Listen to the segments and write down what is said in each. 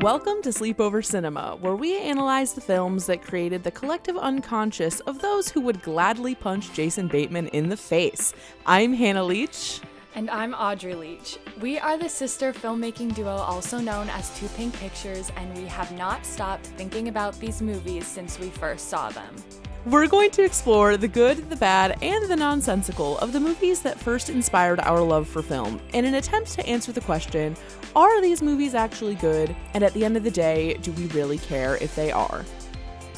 Welcome to Sleepover Cinema, where we analyze the films that created the collective unconscious of those who would gladly punch Jason Bateman in the face. I'm Hannah Leach. And I'm Audrey Leach. We are the sister filmmaking duo also known as Two Pink Pictures, and we have not stopped thinking about these movies since we first saw them. We're going to explore the good, the bad, and the nonsensical of the movies that first inspired our love for film, in an attempt to answer the question, are these movies actually good? And at the end of the day, do we really care if they are?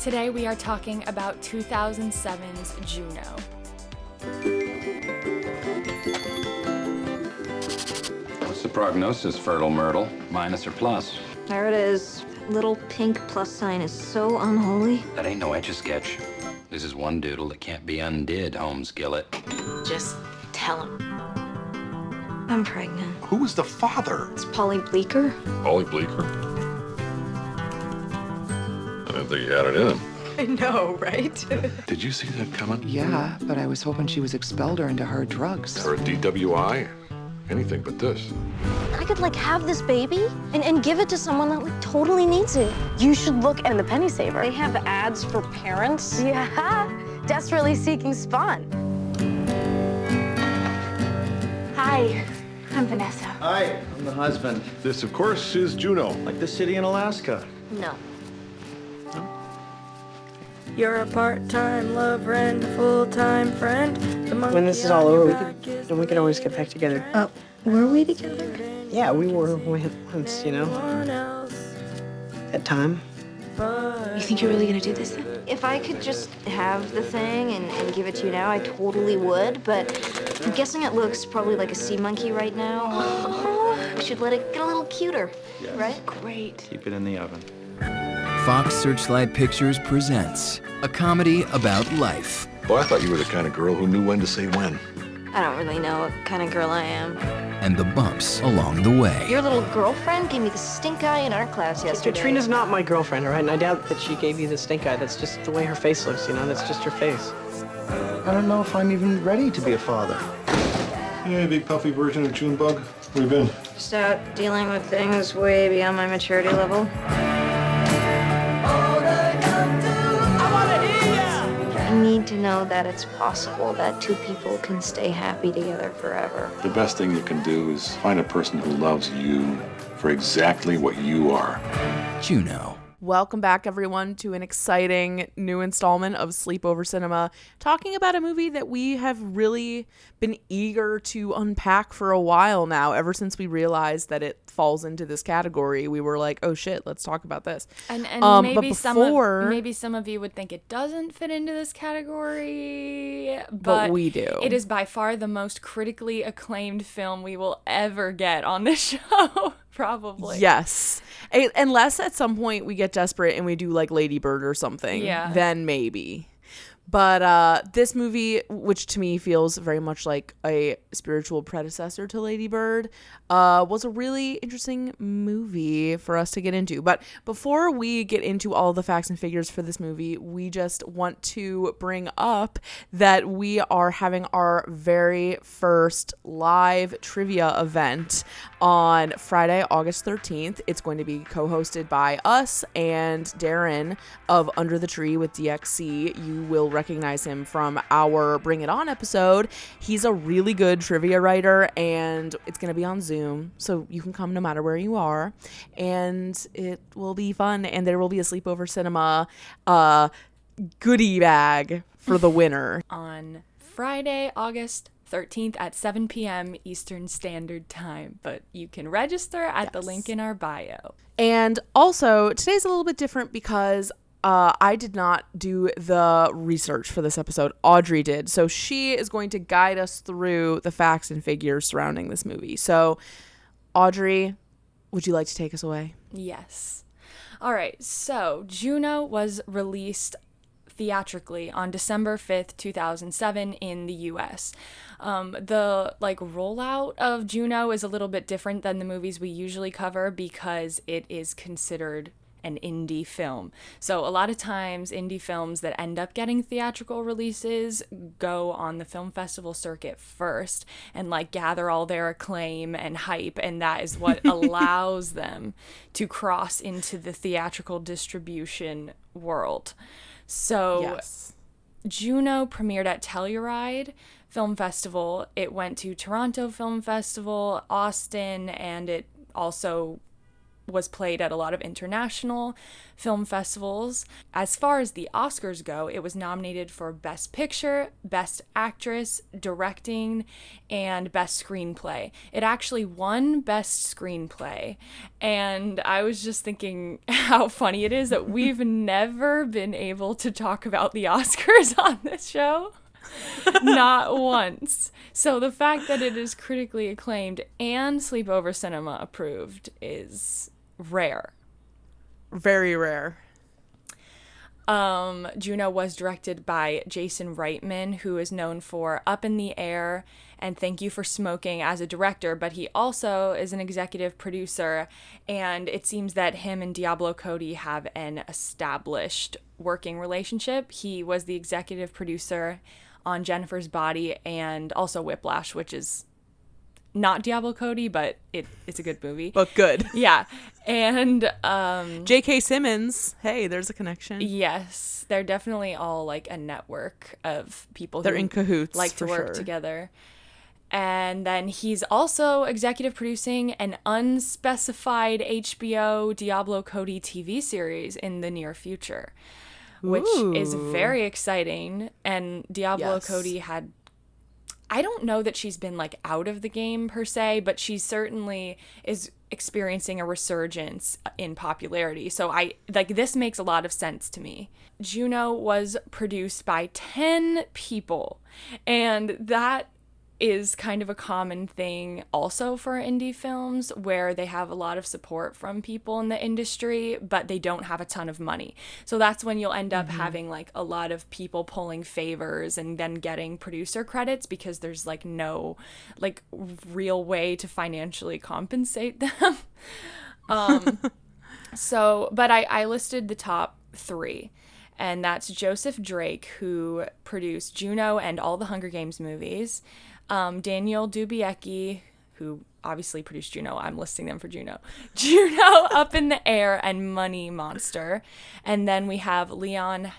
Today we are talking about 2007's Juno. What's the prognosis, Fertile Myrtle? Minus or plus? There it is. Little pink plus sign is so unholy. That ain't no Etch-a-Sketch. This is one doodle that can't be undid, Holmes Gillett. Just tell him. I'm pregnant. Who was the father? It's Polly Bleecker. Polly Bleecker? I didn't think he had it in him. I know, right? Did you see that coming? Yeah, but I was hoping she was expelled or into hard drugs. Or a DWI? Anything but this. I could, have this baby and give it to someone that, totally needs it. You should look in the Penny Saver. They have ads for parents. Yeah, desperately seeking spawn. Hi, I'm Vanessa. Hi, I'm the husband. This, of course, is Juno. Like the city in Alaska. No. You're a part-time lover and a full-time friend. When this is all over, we can always get back together. Were we together? Yeah, we were once, At time. You think you're really gonna do this then? If I could just have the thing and give it to you now, I totally would, but I'm guessing it looks probably like a sea monkey right now. We should let it get a little cuter, right? Great. Keep it in the oven. Fox Searchlight Pictures presents a comedy about life. Boy, I thought you were the kind of girl who knew when to say when. I don't really know what kind of girl I am. And the bumps along the way. Your little girlfriend gave me the stink eye in art class yesterday. Katrina's not my girlfriend, all right? And I doubt that she gave you the stink eye. That's just the way her face looks, That's just her face. I don't know if I'm even ready to be a father. Yeah, big puffy version of Junebug. Where you been? Just out dealing with things way beyond my maturity level. I need to know that it's possible that two people can stay happy together forever. The best thing you can do is find a person who loves you for exactly what you are. Juno. Welcome back, everyone, to an exciting new installment of Sleepover Cinema, talking about a movie that we have really been eager to unpack for a while now. Ever since we realized that it falls into this category, we were like, oh shit, let's talk about this. And maybe some of you would think it doesn't fit into this category, but we do. It is by far the most critically acclaimed film we will ever get on this show. Probably. Yes. Unless at some point we get desperate and we do like Lady Bird or something. Yeah. Then maybe. But this movie, which to me feels very much like a spiritual predecessor to Lady Bird, was a really interesting movie for us to get into. But before we get into all the facts and figures for this movie, we just want to bring up that we are having our very first live trivia event on Friday, August 13th. It's going to be co-hosted by us and Darren of Under the Tree with DXC. You will recognize him from our Bring It On episode. He's a really good trivia writer, and it's going to be on Zoom, so you can come no matter where you are, and it will be fun, and there will be a Sleepover Cinema goodie bag for the winner. On Friday, August 13th at 7 p.m. Eastern Standard Time, but you can register at the link in our bio. And also, today's a little bit different because I did not do the research for this episode. Audrey did. So she is going to guide us through the facts and figures surrounding this movie. So, Audrey, would you like to take us away? Yes. All right. So, Juno was released theatrically on December 5th, 2007 in the US. The rollout of Juno is a little bit different than the movies we usually cover because it is considered an indie film. So a lot of times indie films that end up getting theatrical releases go on the film festival circuit first and like gather all their acclaim and hype, and that is what allows them to cross into the theatrical distribution world. So Yes. Juno premiered at Telluride Film Festival. It went to Toronto Film Festival, Austin, and it also was played at a lot of international film festivals. As far as the Oscars go, it was nominated for Best Picture, Best Actress, Directing, and Best Screenplay. It actually won Best Screenplay. And I was just thinking how funny it is that we've never been able to talk about the Oscars on this show. Not once. So the fact that it is critically acclaimed and Sleepover Cinema approved is rare. Very rare. Juno was directed by Jason Reitman, who is known for Up in the Air and Thank You for Smoking as a director, but he also is an executive producer, and it seems that him and Diablo Cody have an established working relationship. He was the executive producer on Jennifer's Body and also Whiplash, which is not Diablo Cody, but it's a good movie. But good. Yeah. And J.K. Simmons. Hey, there's a connection. yes, they're definitely all like a network of people They're who in cahoots, like to for work sure. together. And then he's also executive producing an unspecified HBO Diablo Cody TV series in the near future, which is Ooh. very exciting. And Diablo Yes. Cody had, I don't know that she's been like out of the game per se, but she certainly is experiencing a resurgence in popularity. So this makes a lot of sense to me. Juno was produced by 10 people, and that is kind of a common thing also for indie films, where they have a lot of support from people in the industry, but they don't have a ton of money. So that's when you'll end up having like a lot of people pulling favors and then getting producer credits because there's like no like real way to financially compensate them. But I listed the top 3. And that's Joseph Drake, who produced Juno and all the Hunger Games movies. Daniel Dubiecki, who obviously produced Juno. I'm listing them for Juno. Juno, Up in the Air, and Money Monster. And then we have Leanne.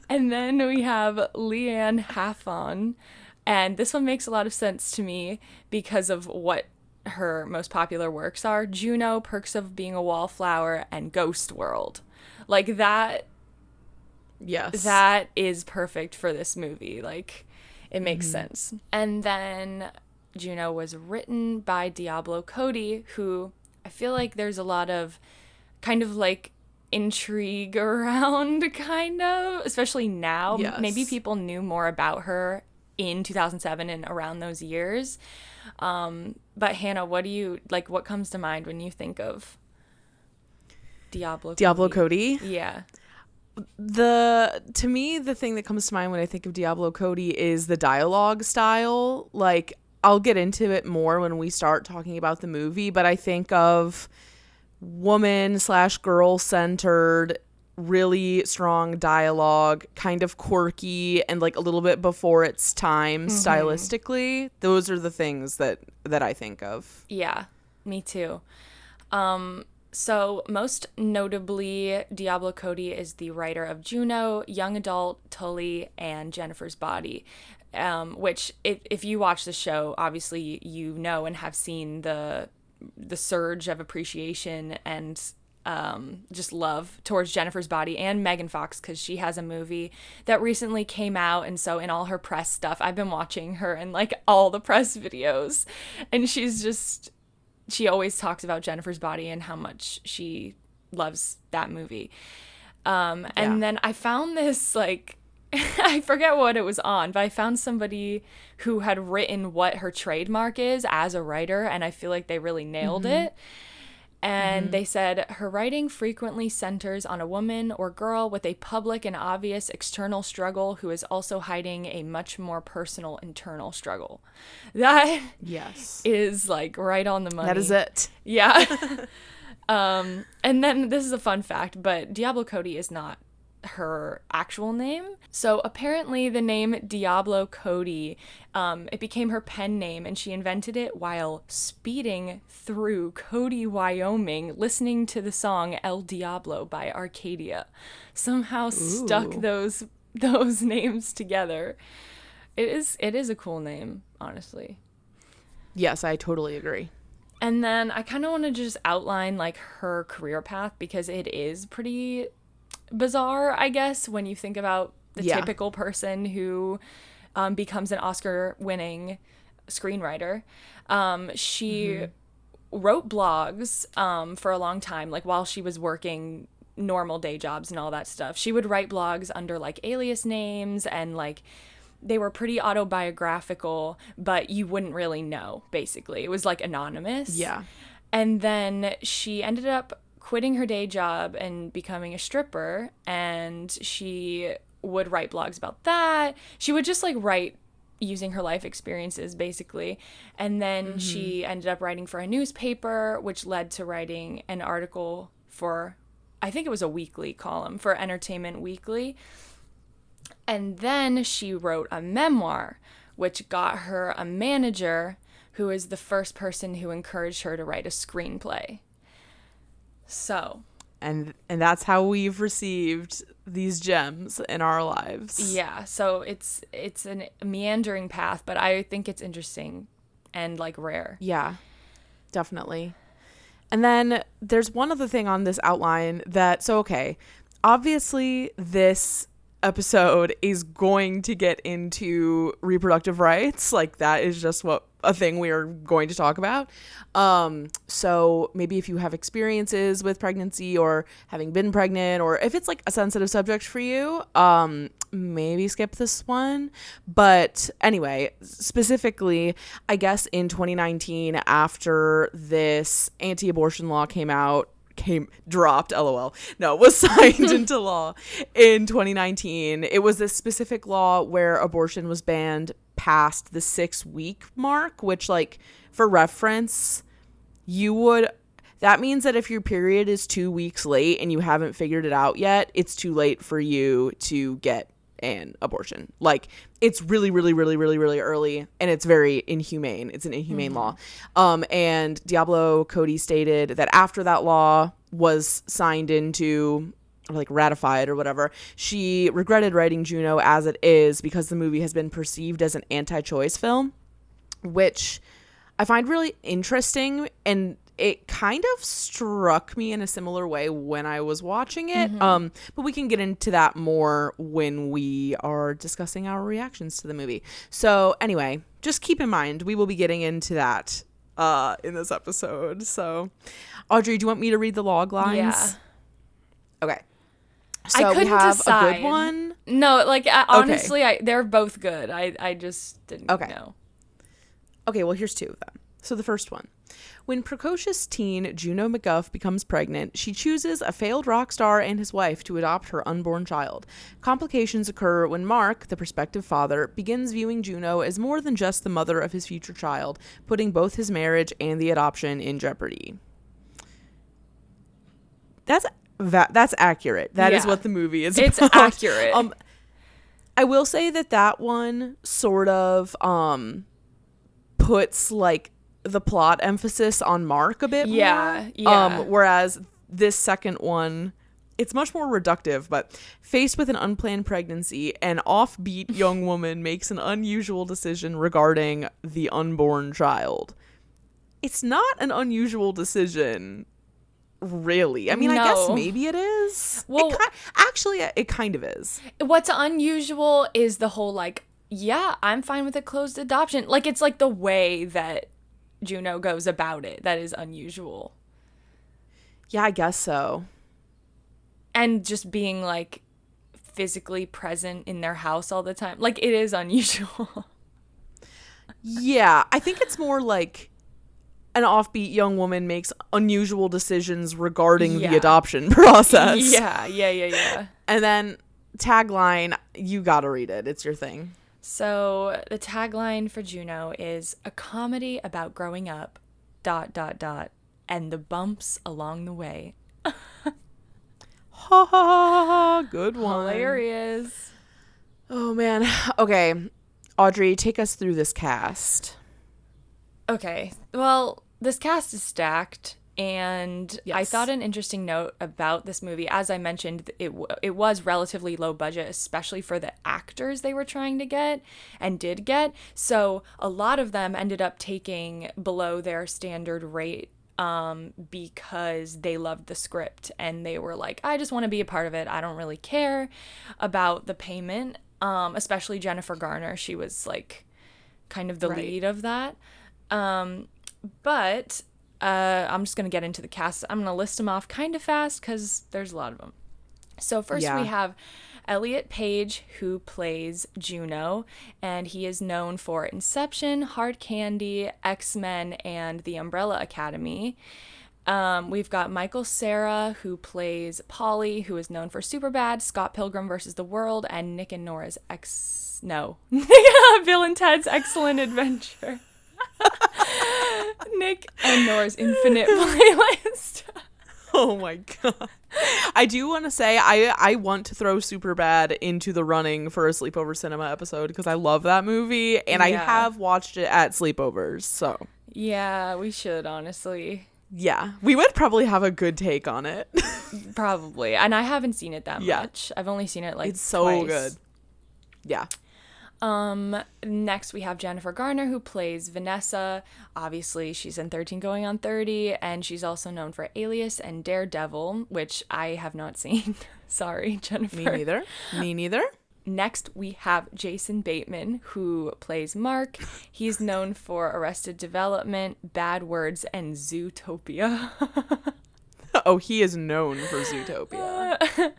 And then we have Leanne Hathon. And this one makes a lot of sense to me because of what her most popular works are: Juno, Perks of Being a Wallflower, and Ghost World. Like that. Yes. That is perfect for this movie. Like, it makes sense. And then Juno was written by Diablo Cody, who I feel like there's a lot of kind of like intrigue around, kind of, especially now. Yes. Maybe people knew more about her in 2007 and around those years. But Hannah, what comes to mind when you think of Diablo Cody? Yeah. To me, the thing that comes to mind when I think of Diablo Cody is the dialogue style. Like, I'll get into it more when we start talking about the movie, but I think of woman/girl centered, really strong dialogue, kind of quirky and like a little bit before its time stylistically. Those are the things that I think of. Yeah, me too. So most notably, Diablo Cody is the writer of Juno, Young Adult, Tully, and Jennifer's Body, which if you watch the show, obviously you know and have seen the surge of appreciation and just love towards Jennifer's Body and Megan Fox, because she has a movie that recently came out, and so in all her press stuff, I've been watching her in like all the press videos, and she always talks about Jennifer's Body and how much she loves that movie. And then I found this, like, I forget what it was on, but I found somebody who had written what her trademark is as a writer, and I feel like they really nailed it. And they said her writing frequently centers on a woman or girl with a public and obvious external struggle who is also hiding a much more personal internal struggle. That is like right on the money. That is it. Yeah. And then this is a fun fact, but Diablo Cody is not her actual name. So apparently the name Diablo Cody, it became her pen name, and she invented it while speeding through Cody, Wyoming, listening to the song El Diablo by Arcadia. Somehow stuck those names together. It is a cool name, honestly. Yes, I totally agree. And then I kind of want to just outline like her career path, because it is pretty bizarre, I guess, when you think about the typical person who becomes an Oscar-winning screenwriter. She wrote blogs for a long time, like while she was working normal day jobs and all that stuff. She would write blogs under like alias names, and like they were pretty autobiographical, but you wouldn't really know, basically. It was like anonymous. Yeah. And then she ended up quitting her day job and becoming a stripper, and she would write blogs about that. She would just like write using her life experiences, basically. And then she ended up writing for a newspaper, which led to writing an article for, I think it was a weekly column for Entertainment Weekly. And then she wrote a memoir, which got her a manager who is the first person who encouraged her to write a screenplay. So, and that's how we've received these gems in our lives. Yeah, so it's a meandering path, but I think it's interesting and like rare. Yeah, definitely. And then there's one other thing on this outline that, so okay, obviously this episode is going to get into reproductive rights. Like that is just a thing we are going to talk about. So maybe if you have experiences with pregnancy or having been pregnant, or if it's like a sensitive subject for you, maybe skip this one. But anyway, specifically, I guess in 2019, after this anti-abortion law dropped, LOL. No, was signed into law in 2019. It was this specific law where abortion was banned past the 6-week mark, which, like, for reference, that means that if your period is 2 weeks late and you haven't figured it out yet, it's too late for you to get an abortion. Like, it's really, really, really, really, really early, and it's very inhumane. It's an inhumane law. And Diablo Cody stated that after that law was signed into, or like ratified or whatever, she regretted writing Juno as it is because the movie has been perceived as an anti-choice film, which I find really interesting, and it kind of struck me in a similar way when I was watching it. But we can get into that more when we are discussing our reactions to the movie. So anyway, just keep in mind, we will be getting into that in this episode. So Audrey, do you want me to read the log lines? Yeah. Okay. So I couldn't we have decide. a good one. No, like honestly, they're both good. I just didn't know. Okay, well, here's two of them. So the first one. When precocious teen Juno McGuff becomes pregnant, she chooses a failed rock star and his wife to adopt her unborn child. Complications occur when Mark, the prospective father, begins viewing Juno as more than just the mother of his future child, putting both his marriage and the adoption in jeopardy. That's accurate. That is what the movie is about. It's accurate. I will say that one sort of puts like the plot emphasis on Mark a bit more. Yeah. Whereas this second one, it's much more reductive. But faced with an unplanned pregnancy, an offbeat young woman makes an unusual decision regarding the unborn child. It's not an unusual decision, really. I mean, No. I guess maybe it is. Well, it kind of is. What's unusual is the whole like, yeah, I'm fine with a closed adoption. Like, it's like the way that Juno goes about it that is unusual. Yeah, I guess so. And just being like physically present in their house all the time. Like, it is unusual. Yeah, I think it's more like, an offbeat young woman makes unusual decisions regarding Yeah. the adoption process. Yeah. And then tagline, you gotta read it. It's your thing. So the tagline for Juno is a comedy about growing up, ... and the bumps along the way. Ha ha ha! Good one. Hilarious. Oh man. Okay, Audrey, take us through this cast. Okay, well, this cast is stacked, and I Yes. thought an interesting note about this movie, as I mentioned, it was relatively low budget, especially for the actors they were trying to get and did get. So a lot of them ended up taking below their standard rate because they loved the script and they were like, I just want to be a part of it. I don't really care about the payment, especially Jennifer Garner. She was like kind of the Right. lead of that. But I'm just going to get into the cast. I'm going to list them off kind of fast because there's a lot of them. So first Yeah. we have Elliot Page, who plays Juno, and he is known for Inception, Hard Candy, X-Men, and The Umbrella Academy. We've got Michael Cera, who plays Polly, who is known for Superbad, Scott Pilgrim vs. the World, and Nick and Nora's Bill and Ted's Excellent Adventure. Nick and Nora's Infinite Playlist. Oh my god. I do want to say I want to throw Superbad into the running for a Sleepover Cinema episode because I love that movie and I Yeah. have watched it at sleepovers. So, Yeah, we should, honestly. yeah, we would probably have a good take on it. Probably. And I haven't seen it that Yeah. much. I've only seen it like It's so twice. good. Yeah. Next we have Jennifer Garner, who plays Vanessa. Obviously, she's in 13 Going on 30, and she's also known for Alias and Daredevil, which I have not seen. Sorry, Jennifer. Me neither. Next, we have Jason Bateman, who plays Mark. He's known for Arrested Development, Bad Words, and Zootopia. Oh, he is known for Zootopia.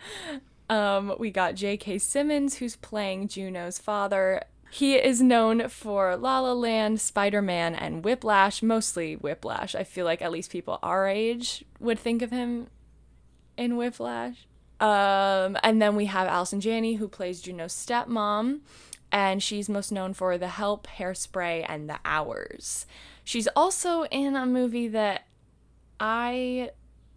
We got J.K. Simmons, who's playing Juno's father. He is known for La La Land, Spider-Man, and Whiplash, mostly Whiplash. I feel like at least people our age would think of him in Whiplash. And then we have Allison Janney, who plays Juno's stepmom, and she's most known for The Help, Hairspray, and The Hours. She's also in a movie that I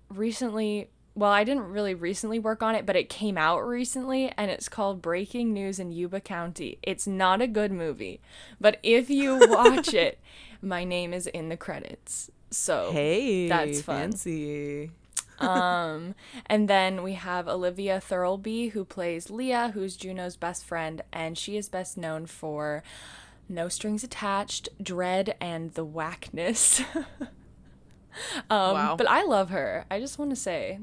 didn't really recently work on it, but it came out recently, and it's called Breaking News in Yuba County. It's not a good movie, but if you watch it, my name is in the credits. So Hey, that's fun. Fancy. And then we have Olivia Thirlby, who plays Leah, who's Juno's best friend, and she is best known for No Strings Attached, Dread, and The Whackness. Wow. But I love her. I just want to say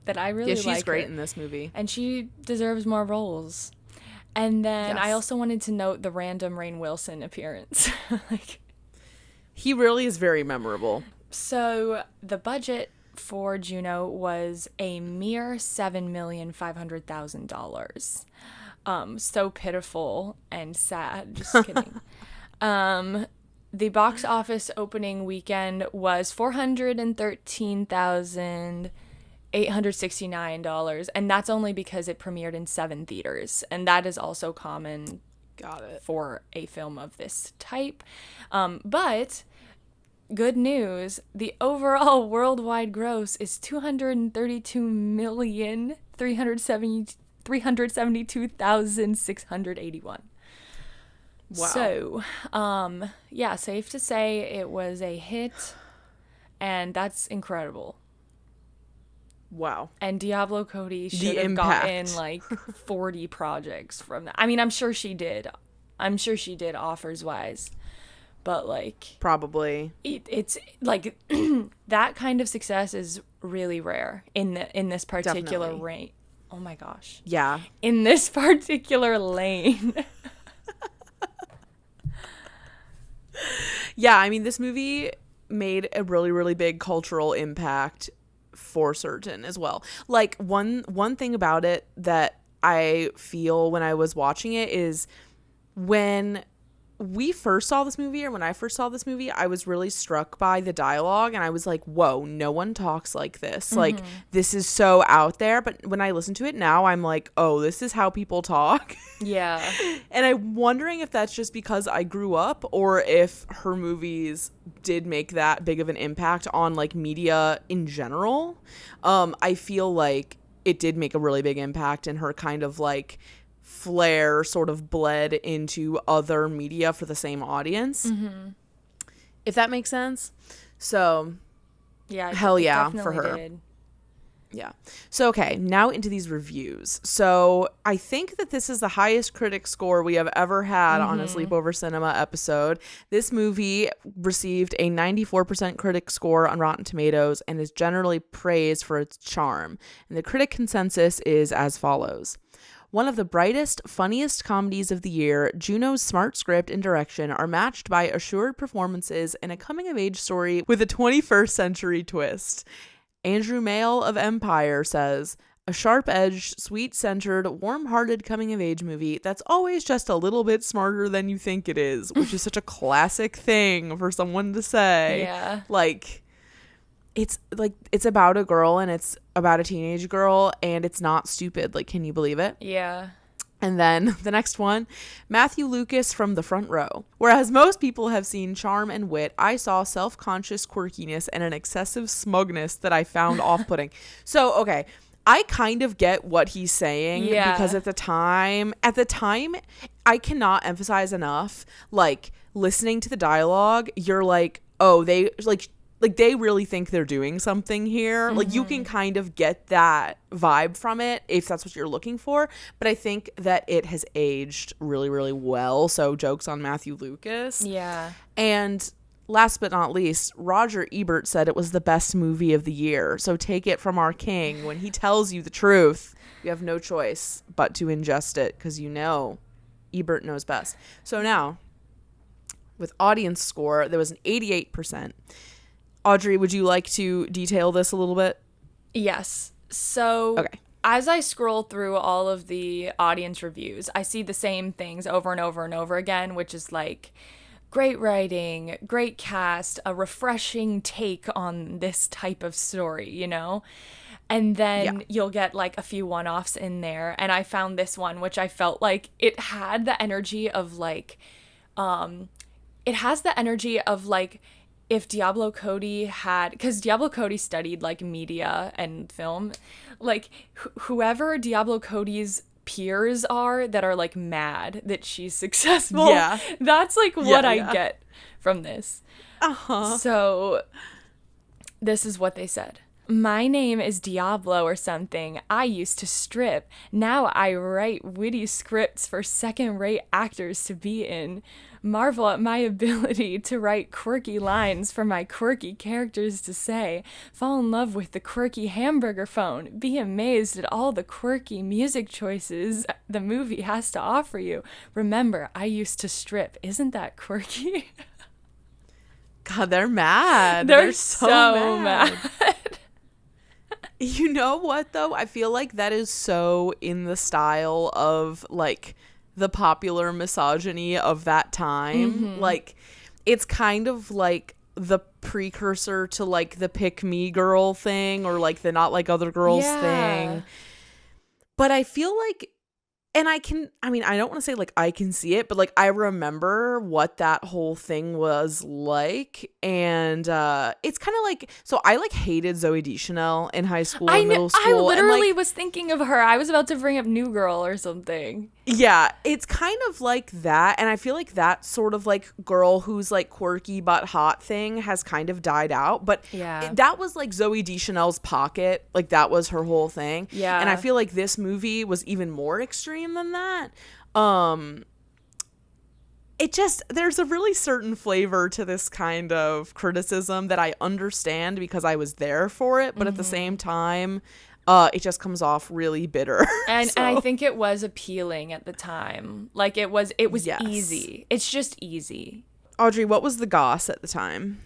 that I really Yeah, like she's great her. in this movie. And she deserves more roles. And then I Yes. also wanted to note the random Rainn Wilson appearance. He really is very memorable. So the budget for Juno was a mere $7,500,000. So pitiful and sad. Just kidding. The box office opening weekend was $413,869, and that's only because it premiered in 7 theaters, and that is also common Got it. for a film of this type. But good news, the overall worldwide gross is $232,372,681. Wow. So, yeah, safe to say it was a hit, and that's incredible. Wow. And Diablo Cody should The have gotten impact. like 40 projects from that. I mean, I'm sure she did. I'm sure she did offers wise. But like Probably. it's like that kind of success is really rare in this particular Definitely. range. Oh my gosh. Yeah. In this particular lane. Yeah, I mean, this movie made a really, really big cultural impact for certain as well. Like, one thing about it that I feel when I was watching it is when we first saw this movie, or when I first saw this movie, I was really struck by the dialogue, and I was like, whoa, no one talks like this. Like, this is so out there. But when I listen to it now, I'm like, oh, this is how people talk. Yeah. And I'm wondering if that's just because I grew up, or if her movies did make that big of an impact on like media in general. I feel like it did make a really big impact, and her kind of like flair sort of bled into other media for the same audience. If that makes sense. So Yeah. hell yeah for her. Did. Yeah. So, okay, now into these reviews. So, I think that this is the highest critic score we have ever had on a Sleepover Cinema episode. This movie received a 94% critic score on Rotten Tomatoes and is generally praised for its charm. And the critic consensus is as follows. One of the brightest, funniest comedies of the year, Juno's smart script and direction are matched by assured performances and a coming-of-age story with a 21st century twist. Andrew Mail of Empire says, a sharp-edged, sweet-centered, warm-hearted coming-of-age movie that's always just a little bit smarter than you think it is, which is such a classic thing for someone to say. Yeah. Like, it's about a girl, and it's about a teenage girl, and it's not stupid. Like, can you believe it? Yeah. And then the next one, Matthew Lucas from the front row. Whereas most people have seen charm and wit, I saw self-conscious quirkiness and an excessive smugness that I found off-putting. So, okay, I kind of get what he's saying, because at the time, I cannot emphasize enough, like, listening to the dialogue, you're like, oh, they, like they really think they're doing something here. Like, you can kind of get that vibe from it if that's what you're looking for. But I think that it has aged really, really well. So jokes on Matthew Lucas. Yeah. And last but not least, Roger Ebert said it was the best movie of the year. So take it from our king. When he tells you the truth, you have no choice but to ingest it, because you know Ebert knows best. So now, with audience score, there was an 88%. Audrey, would you like to detail this a little bit? Yes. So okay. As I scroll through all of the audience reviews, I see the same things over and over and over again, which is like great writing, great cast, a refreshing take on this type of story, you know? And then you'll get like a few one-offs in there. And I found this one, which I felt like it had the energy of like, if Diablo Cody had, because Diablo Cody studied like media and film, like whoever Diablo Cody's peers are that are like mad that she's successful, that's like what I get from this. So this is what they said. My name is Diablo or something. I used to strip. Now I write witty scripts for second-rate actors to be in. Marvel at my ability to write quirky lines for my quirky characters to say. Fall in love with the quirky hamburger phone. Be amazed at all the quirky music choices the movie has to offer you. Remember, I used to strip. Isn't that quirky? God, they're mad. They're so mad. You know what, though? I feel like that is so in the style of, like, the popular misogyny of that time. Like, it's kind of like the precursor to, like, the pick-me girl thing, or, like, the not like other girls thing. But I feel like, and I don't want to say, like, I can see it, but, like, I remember what that whole thing was like. And it's kind of like, so I, like, hated Zooey Deschanel in high school and middle school. I literally and, like, was thinking of her. I was about to bring up New Girl or something. Yeah, it's kind of like that. And I feel like that sort of, like, girl who's, like, quirky but hot thing has kind of died out. But that was, like, Zooey Deschanel's pocket. Like, that was her whole thing. Yeah. And I feel like this movie was even more extreme than that. It just, there's a really certain flavor to this kind of criticism that I understand because I was there for it, but at the same time, it just comes off really bitter. And I think it was appealing at the time. Like, it was easy. It's just easy. Audrey, what was the goss at the time?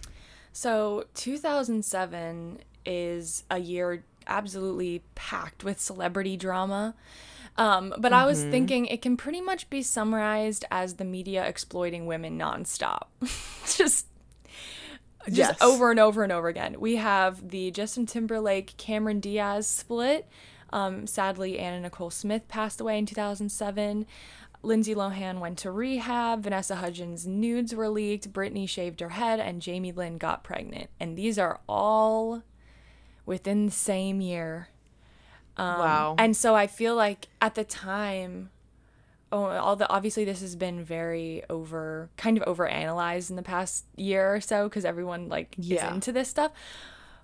So 2007 is a year absolutely packed with celebrity drama. But I was thinking it can pretty much be summarized as the media exploiting women nonstop. just Yes. over and over and over again. We have the Justin Timberlake Cameron Diaz split. Sadly, Anna Nicole Smith passed away in 2007. Lindsay Lohan went to rehab. Vanessa Hudgens' nudes were leaked. Britney shaved her head, and Jamie Lynn got pregnant. And these are all within the same year. Wow. And so I feel like at the time, obviously this has been very overanalyzed in the past year or so because everyone is into this stuff.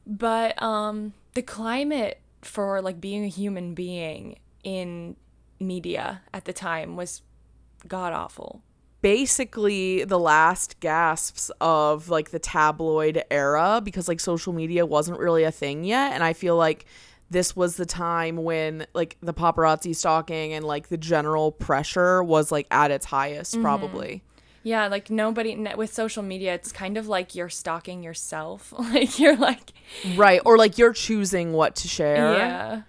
But the climate for being a human being in media at the time was god awful. Basically the last gasps of the tabloid era, because social media wasn't really a thing yet, and I feel like this was the time when the paparazzi stalking and the general pressure was at its highest, probably. Yeah, nobody with social media, it's kind of like you're stalking yourself. You're right, or you're choosing what to share. Yeah.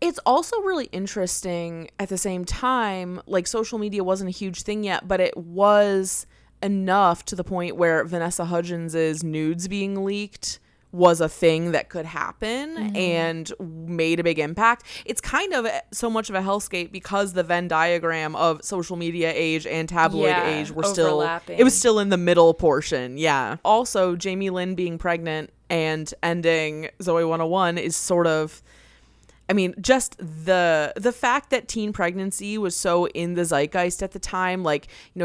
It's also really interesting at the same time, social media wasn't a huge thing yet, but it was enough to the point where Vanessa Hudgens' nudes being leaked was a thing that could happen and made a big impact. It's kind of so much of a hellscape because the Venn diagram of social media age and tabloid age were overlapping. It was still in the middle portion. Yeah. Also, Jamie Lynn being pregnant and ending Zoe 101 is sort of, just the fact that teen pregnancy was so in the zeitgeist at the time,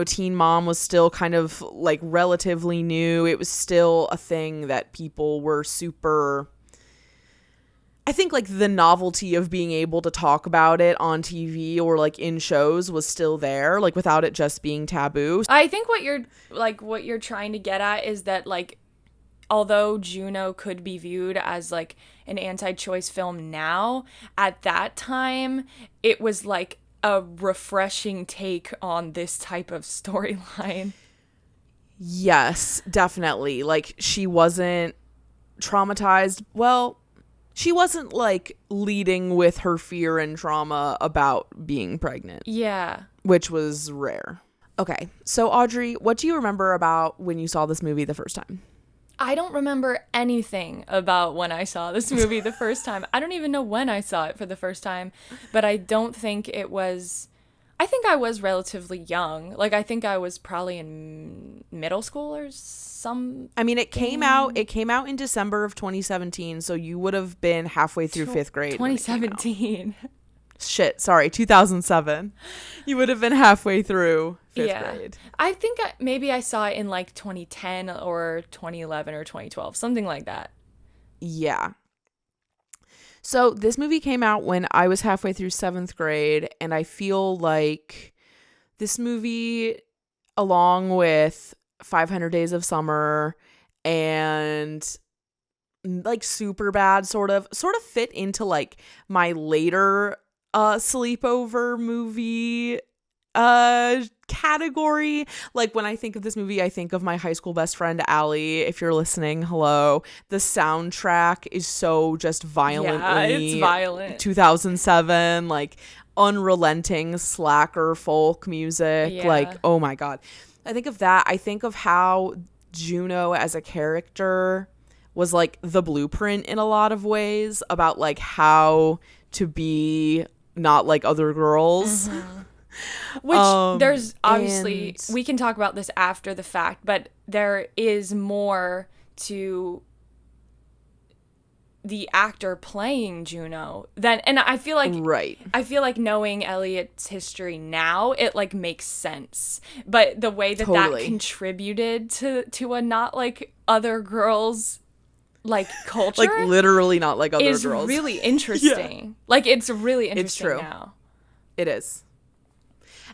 Teen Mom was still kind of relatively new. It was still a thing that people were super, I think the novelty of being able to talk about it on TV or in shows was still there, without it just being taboo. I think what you're trying to get at is that although Juno could be viewed as an anti-choice film now, at that time it was a refreshing take on this type of storyline. Yes, definitely. She wasn't traumatized. Well, she wasn't leading with her fear and trauma about being pregnant. Yeah. Which was rare. Okay, so Audrey, what do you remember about when you saw this movie the first time? I don't remember anything about when I saw this movie the first time. I don't even know when I saw it for the first time, but I don't think it was... I think I was relatively young. I think I was probably in middle school or some... it came out in December of 2017, so you would have been halfway through 5th grade. 2017. Shit, sorry, 2007. You would have been halfway through 5th grade. I think maybe I saw it in 2010 or 2011 or 2012, something like that. Yeah. So this movie came out when I was halfway through 7th grade, and I feel like this movie, along with 500 Days of Summer and Superbad sort of fit into my later sleepover movie category. When I think of this movie, I think of my high school best friend Allie. If you're listening, hello. The soundtrack is so just violently, it's violent. 2007, unrelenting slacker folk music. Oh my god. I think of that. I think of how Juno as a character was the blueprint in a lot of ways about how to be not like other girls. Which there's obviously, we can talk about this after the fact, but there is more to the actor playing Juno than, and I feel like, right. I feel like knowing Elliot's history now, it makes sense. But the way that that contributed to a not like other girls culture, literally not like other is girls, really interesting. Yeah. It's really interesting. It's true. Now. It is.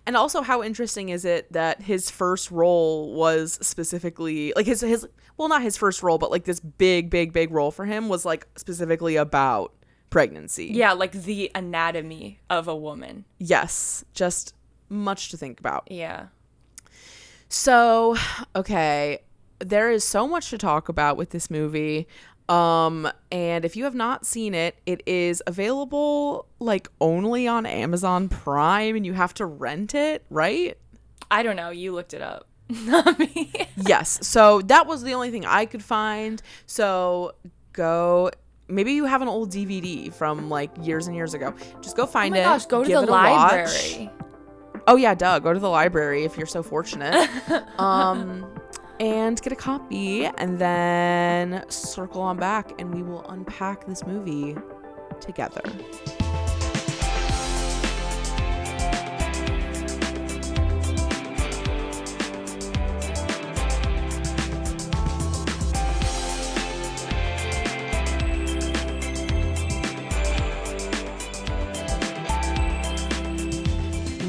And also, how interesting is it that his first role was specifically his well, not his first role, but this big role for him was specifically about pregnancy. Yeah, the anatomy of a woman. Yes, just much to think about. Yeah. So, okay, there is so much to talk about with this movie. And if you have not seen it, it is available like only on Amazon Prime, and you have to rent it, right? I don't know. You looked it up. Not me. Yes. So that was the only thing I could find. So go. Maybe you have an old DVD from like years and years ago. Just go find it. Oh my gosh, go to give the it a watch. library. Oh yeah, duh. Go to the library if you're so fortunate. And get a copy, and then circle on back, and we will unpack this movie together.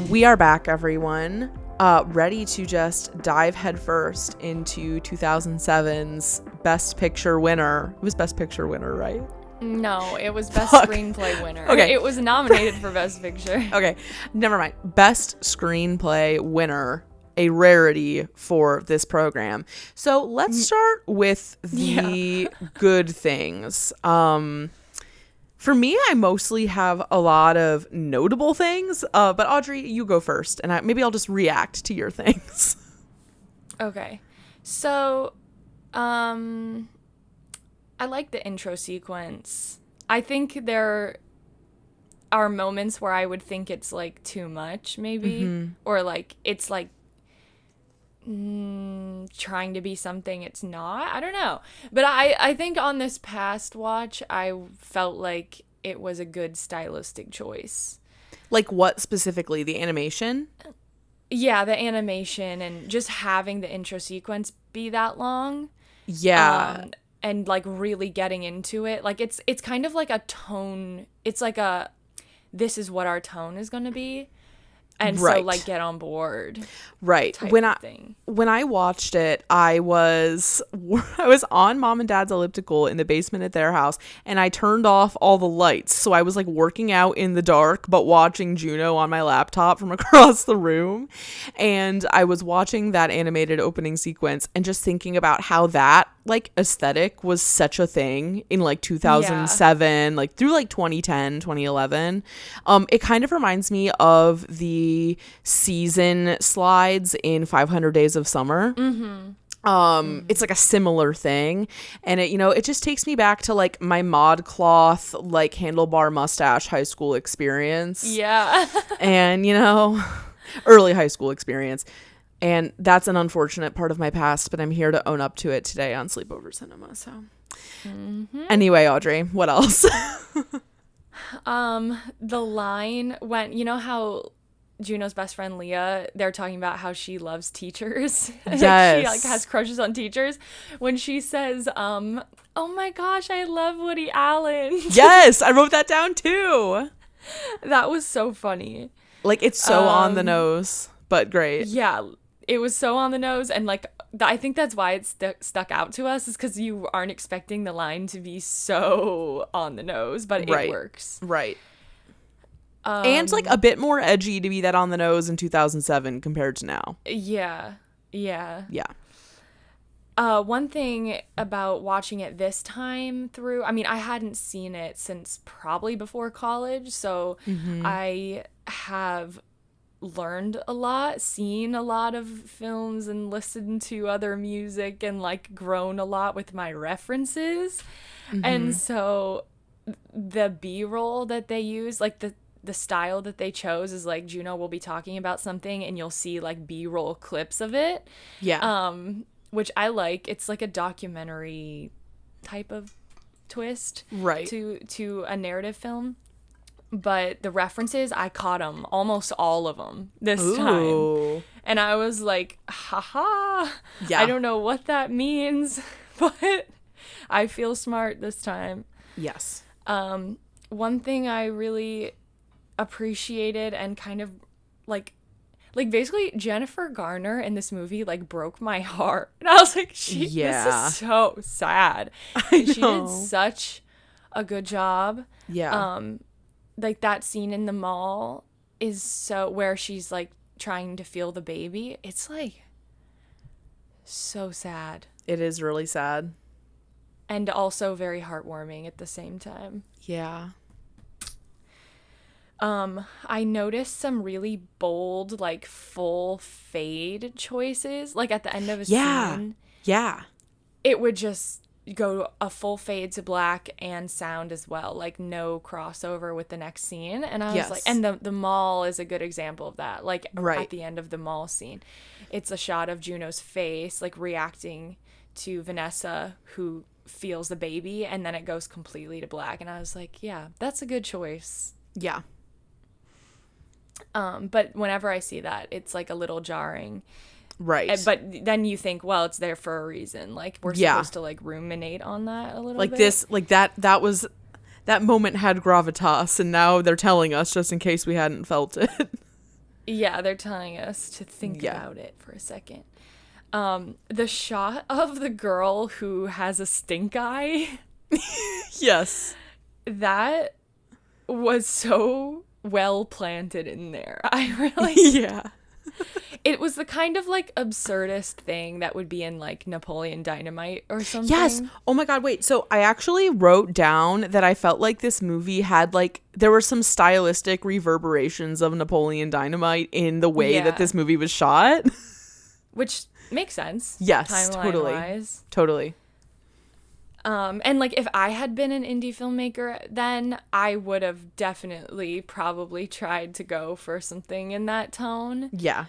We are back, everyone. Ready to just dive headfirst into 2007's Best Picture winner. It was Best Picture winner, right? No, it was Best Fuck. Screenplay winner. Okay. It was nominated for Best Picture. Okay, never mind. Best Screenplay winner, a rarity for this program. So let's start with the good things. For me, I mostly have a lot of notable things, but Audrey, you go first, and maybe I'll just react to your things. Okay. So, I like the intro sequence. I think there are moments where I would think it's, like, too much, maybe. Or, like, it's, like, trying to be something it's not. I don't know. But I think on this past watch, I felt like it was a good stylistic choice. Like what specifically? The animation? Yeah, the animation and just having the intro sequence be that long. Yeah. And like really getting into it. Like it's kind of like a tone. It's like this is what our tone is going to be. And right. so like get on board. Right. When I watched it, I was on Mom and Dad's elliptical in the basement at their house, and I turned off all the lights. So I was like working out in the dark, but watching Juno on my laptop from across the room. And I was watching that animated opening sequence and just thinking about how that like aesthetic was such a thing in like 2007, like through like 2010, 2011. It kind of reminds me of the season slides in 500 Days of Summer. It's like a similar thing, and it just takes me back to like my ModCloth like handlebar mustache high school experience. Yeah. And early high school experience. And that's an unfortunate part of my past, but I'm here to own up to it today on Sleepover Cinema. So anyway, Audrey, what else? The line when, how Juno's best friend Leah, they're talking about how she loves teachers. Yes. She like has crushes on teachers. When she says, oh my gosh, I love Woody Allen. Yes, I wrote that down too. That was so funny. Like it's so on the nose, but great. Yeah, it was so on the nose, and like I think that's why it's stuck out to us, is because you aren't expecting the line to be so on the nose, but it works. Right. And like a bit more edgy to be that on the nose in 2007 compared to now. Yeah. One thing about watching it this time through, I mean, I hadn't seen it since probably before college, so I have learned a lot, seen a lot of films, and listened to other music, and like grown a lot with my references. And so the B-roll that they use, like the style that they chose is like Juno will be talking about something and you'll see like B-roll clips of it. Yeah. Which I like. It's like a documentary type of twist to a narrative film. But the references, I caught them, almost all of them this time. And I was like, haha. Yeah. I don't know what that means, but I feel smart this time. Yes. One thing I really appreciated and kind of like basically Jennifer Garner in this movie like broke my heart. And I was like, this is so sad. She did such a good job. Yeah. Like that scene in the mall is so where she's like trying to feel the baby. It's like so sad. It is really sad. and also very heartwarming at the same time. Yeah. I noticed some really bold, like, full fade choices. Like, at the end of a scene, Yeah. it would just go a full fade to black and sound as well. Like, no crossover with the next scene. And I was like, and the mall is a good example of that. Like, at the end of the mall scene, it's a shot of Juno's face, like, reacting to Vanessa, who feels the baby, and then it goes completely to black. And I was like, yeah, that's a good choice. Yeah. But whenever I see that, it's like a little jarring. Right. But then you think, well, it's there for a reason. Like, we're supposed to, like, ruminate on that a little like bit. This, like, that was, that moment had gravitas, and now they're telling us just in case we hadn't felt it. Yeah, they're telling us to think about it for a second. The shot of the girl who has a stink eye. Yes. That was so well planted in there. I really It was the kind of, like, absurdist thing that would be in, like, Napoleon Dynamite or something. Yes. Oh my God, wait. So I actually wrote down that I felt like this movie had, like, there were some stylistic reverberations of Napoleon Dynamite in the way that this movie was shot. Which makes sense. Yes, totally. Timeline-wise. Totally. And, like, if I had been an indie filmmaker then, I would have definitely probably tried to go for something in that tone. Yeah.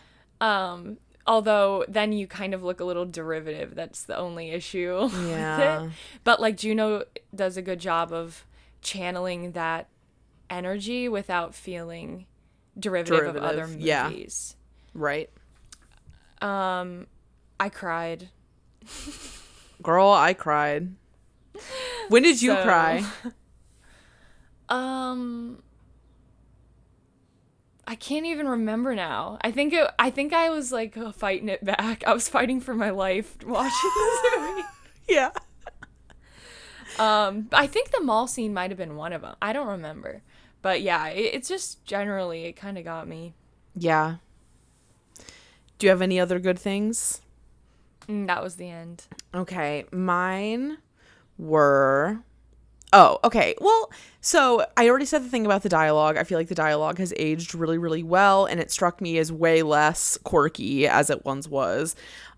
Although then you kind of look a little derivative. That's the only issue with it. But, like, Juno does a good job of channeling that energy without feeling derivative of other movies. Yeah. Right. I cried. Girl, I cried. When did you cry? I can't even remember now. I think I was, like, fighting it back. I was fighting for my life watching this movie. Yeah. I think the mall scene might have been one of them. I don't remember. But yeah, it's just generally, it kind of got me. Yeah. Do you have any other good things? That was the end. Okay. Mine were... Oh, okay. Well, so I already said the thing about the dialogue. I feel like the dialogue has aged really, really well, and it struck me as way less quirky as it once was.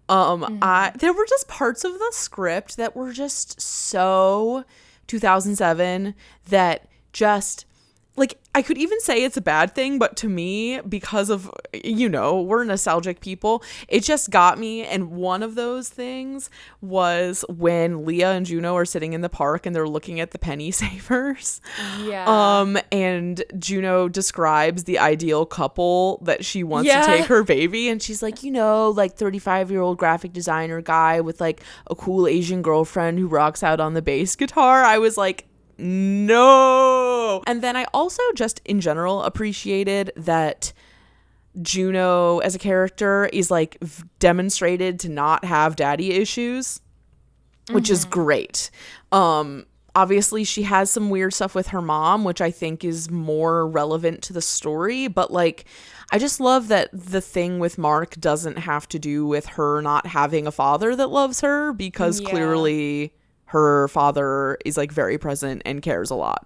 There were just parts of the script that were just so 2007 that just... Like, I could even say it's a bad thing, but to me, because of, you know, we're nostalgic people, it just got me. And one of those things was when Leah and Juno are sitting in the park and they're looking at the penny savers. Yeah. And Juno describes the ideal couple that she wants to take her baby. And she's like, you know, like 35-year-old graphic designer guy with, like, a cool Asian girlfriend who rocks out on the bass guitar. I was like, no. And then I also just in general appreciated that Juno as a character is, like, demonstrated to not have daddy issues, which is great. Obviously she has some weird stuff with her mom, which I think is more relevant to the story, but, like, I just love that the thing with Mark doesn't have to do with her not having a father that loves her, because clearly her father is, like, very present and cares a lot.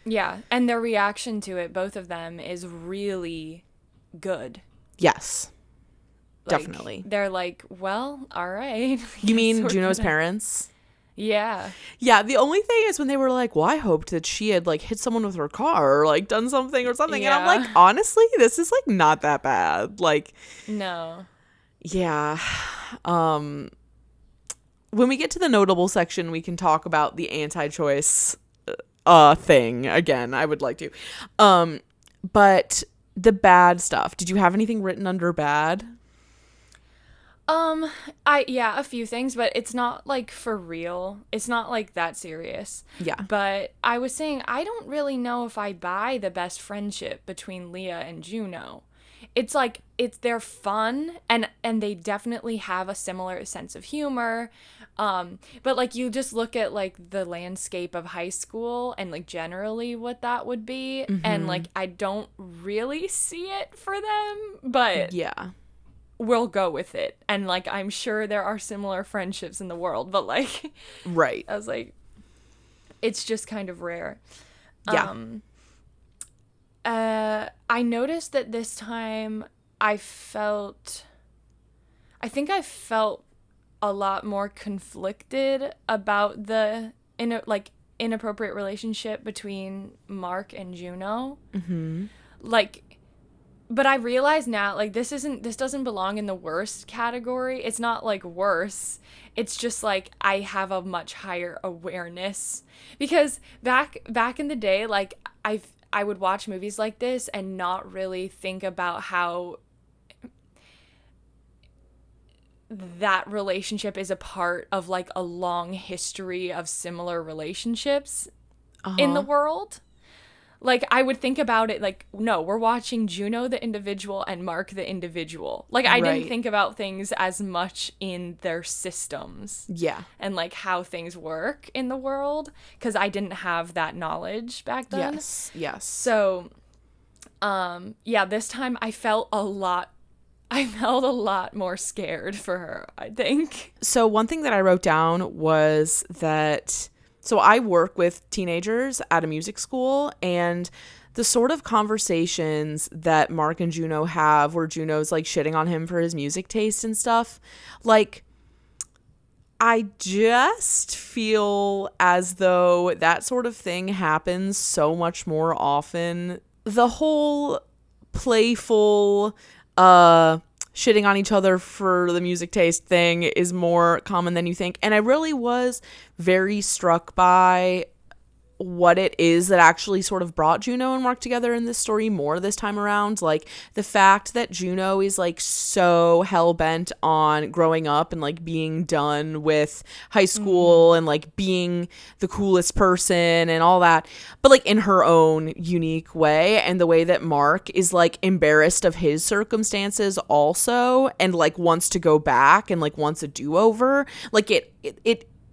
Yeah, and their reaction to it, both of them, is really good. Yes, like, definitely. They're like, well, all right. You mean Juno's parents? Yeah. Yeah, the only thing is when they were like, well, I hoped that she had, like, hit someone with her car or, like, done something or something. And I'm like, honestly, this is, like, not that bad. Like, no. Yeah. When we get to the notable section, we can talk about the anti-choice thing again. I would like to. But the bad stuff. Did you have anything written under bad? A few things, but it's not, like, for real. It's not, like, that serious. Yeah. But I was saying, I don't really know if I buy the best friendship between Leah and Juno. It's like, they're fun and they definitely have a similar sense of humor. But, like, you just look at, like, the landscape of high school and, like, generally what that would be. And, like, I don't really see it for them, but yeah. we'll go with it. And like, I'm sure there are similar friendships in the world, but like, right. I was like, it's just kind of rare. Yeah. I noticed that this time I think I felt a lot more conflicted about the inappropriate relationship between Mark and Juno. Mm-hmm. Like, but I realize now, like, this doesn't belong in the worst category. It's not like worse. It's just like I have a much higher awareness, because back in the day, like I would watch movies like this and not really think about how that relationship is a part of like a long history of similar relationships in the world. Like, I would think about it like, no, we're watching Juno the individual and Mark the individual. Like, I didn't think about things as much in their systems. Yeah. And, like, how things work in the world, because I didn't have that knowledge back then. Yes. So, yeah, this time I felt a lot more scared for her, I think. So one thing that I wrote down was that... So I work with teenagers at a music school, and the sort of conversations that Mark and Juno have where Juno's like shitting on him for his music taste and stuff, like, I just feel as though that sort of thing happens so much more often. The whole playful, shitting on each other for the music taste thing is more common than you think. And I really was very struck by what it is that actually sort of brought Juno and Mark together in this story more this time around. Like, the fact that Juno is like so hell-bent on growing up and like being done with high school and like being the coolest person and all that, but like in her own unique way. And the way that Mark is like embarrassed of his circumstances also, and like wants to go back and like wants a do-over. Like it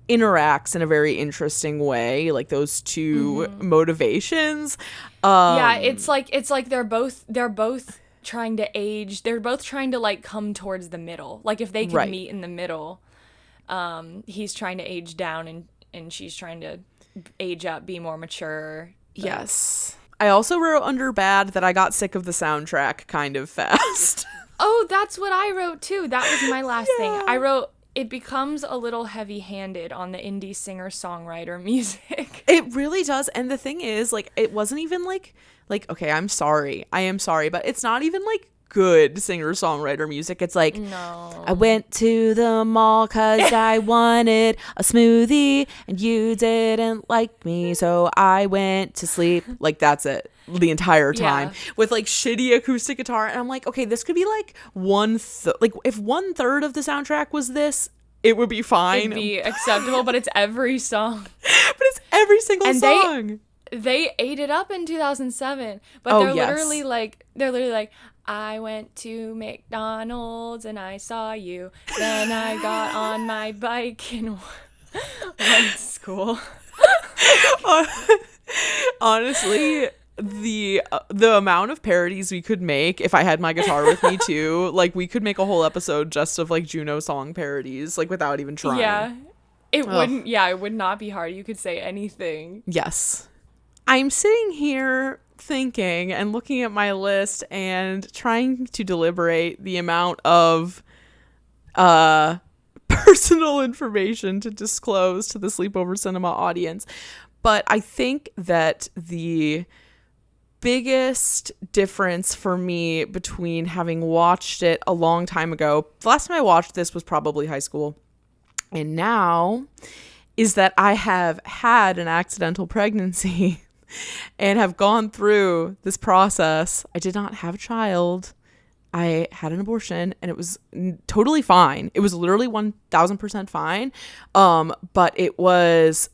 interacts in a very interesting way, like those two motivations. Yeah, it's like they're both trying to age. They're both trying to like come towards the middle. Like, if they could meet in the middle, he's trying to age down and she's trying to age up, be more mature. Yes. I also wrote under bad that I got sick of the soundtrack kind of fast. Oh, that's what I wrote too. That was my last thing. I wrote, it becomes a little heavy-handed on the indie singer-songwriter music. It really does. And the thing is, like, it wasn't even like, okay, I am sorry, but it's not even like good singer-songwriter music. It's like, no, I went to the mall because I wanted a smoothie and you didn't like me, so I went to sleep. Like, that's it the entire time, with like shitty acoustic guitar. And I'm like, okay, this could be like like if 1/3 of the soundtrack was this, it would be fine. It'd be acceptable, but it's every song. But it's every single song. They ate it up in 2007, but they're literally like, I went to McDonald's and I saw you. Then I got on my bike and went to school. Honestly, the amount of parodies we could make if I had my guitar with me too, like, we could make a whole episode just of like Juno song parodies, like, without even trying. Yeah, it wouldn't. Yeah, it would not be hard. You could say anything. Yes. I'm sitting here thinking and looking at my list and trying to deliberate the amount of personal information to disclose to the Sleepover Cinema audience. But I think that the biggest difference for me between having watched it a long time ago, the last time I watched this was probably high school, and now, is that I have had an accidental pregnancy and have gone through this process. I did not have a child. I had an abortion, and it was totally fine. It was literally 1000% fine. But it was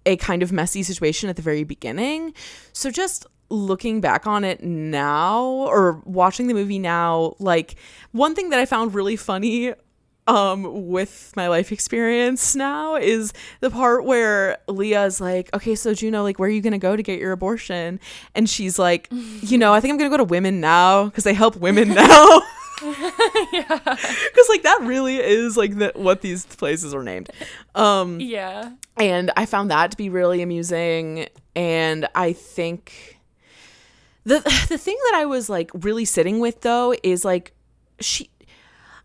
a kind of messy situation at the very beginning. So just looking back on it now, or watching the movie now, like, one thing that I found really funny with my life experience now is the part where Leah's like, okay, so Juno, like, where are you gonna go to get your abortion? And she's like, I think I'm gonna go to Women Now because they help women now. Because like that really is like what these places are named. Yeah. And I found that to be really amusing. And I think the thing that I was like really sitting with though is like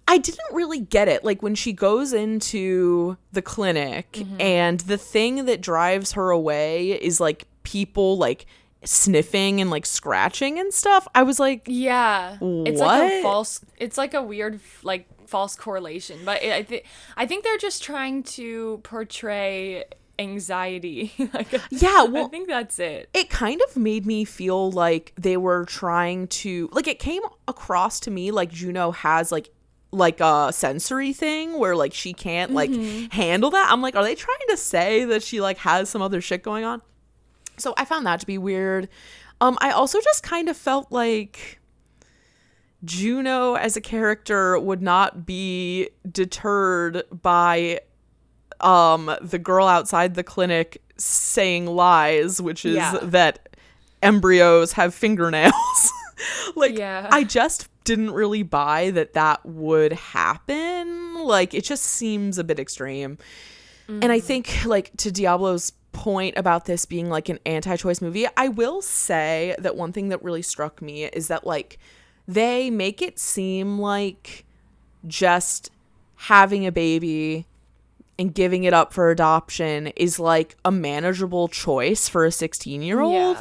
I didn't really get it. Like when she goes into the clinic and the thing that drives her away is like people like sniffing and like scratching and stuff. I was like, yeah, it's what? like a weird like false correlation, but I think they're just trying to portray anxiety. Yeah, well, I think that's it. It kind of made me feel like they were trying to like, it came across to me like Juno has like a sensory thing where like she can't like handle that. I'm like, are they trying to say that she like has some other shit going on? So I found that to be weird. I also just kind of felt like Juno as a character would not be deterred by the girl outside the clinic saying lies, which is that embryos have fingernails. Like, I just didn't really buy that would happen. Like, it just seems a bit extreme. And I think, like, to Diablo's point about this being like an anti-choice movie, I will say that one thing that really struck me is that like they make it seem like just having a baby and giving it up for adoption is like a manageable choice for a 16-year-old.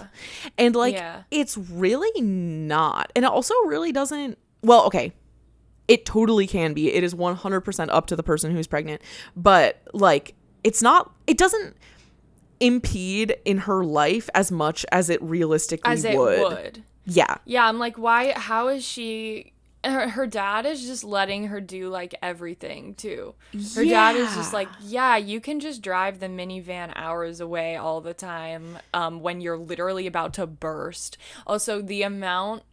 And like it's really not. And it also really doesn't, well, okay, it totally can be. It is 100% up to the person who's pregnant, but like it doesn't impede in her life as much as it realistically would. Yeah. Yeah, I'm like, why? How is she? Her dad is just letting her do like everything too. Her dad is just like, yeah, you can just drive the minivan hours away all the time when you're literally about to burst. Also, the amount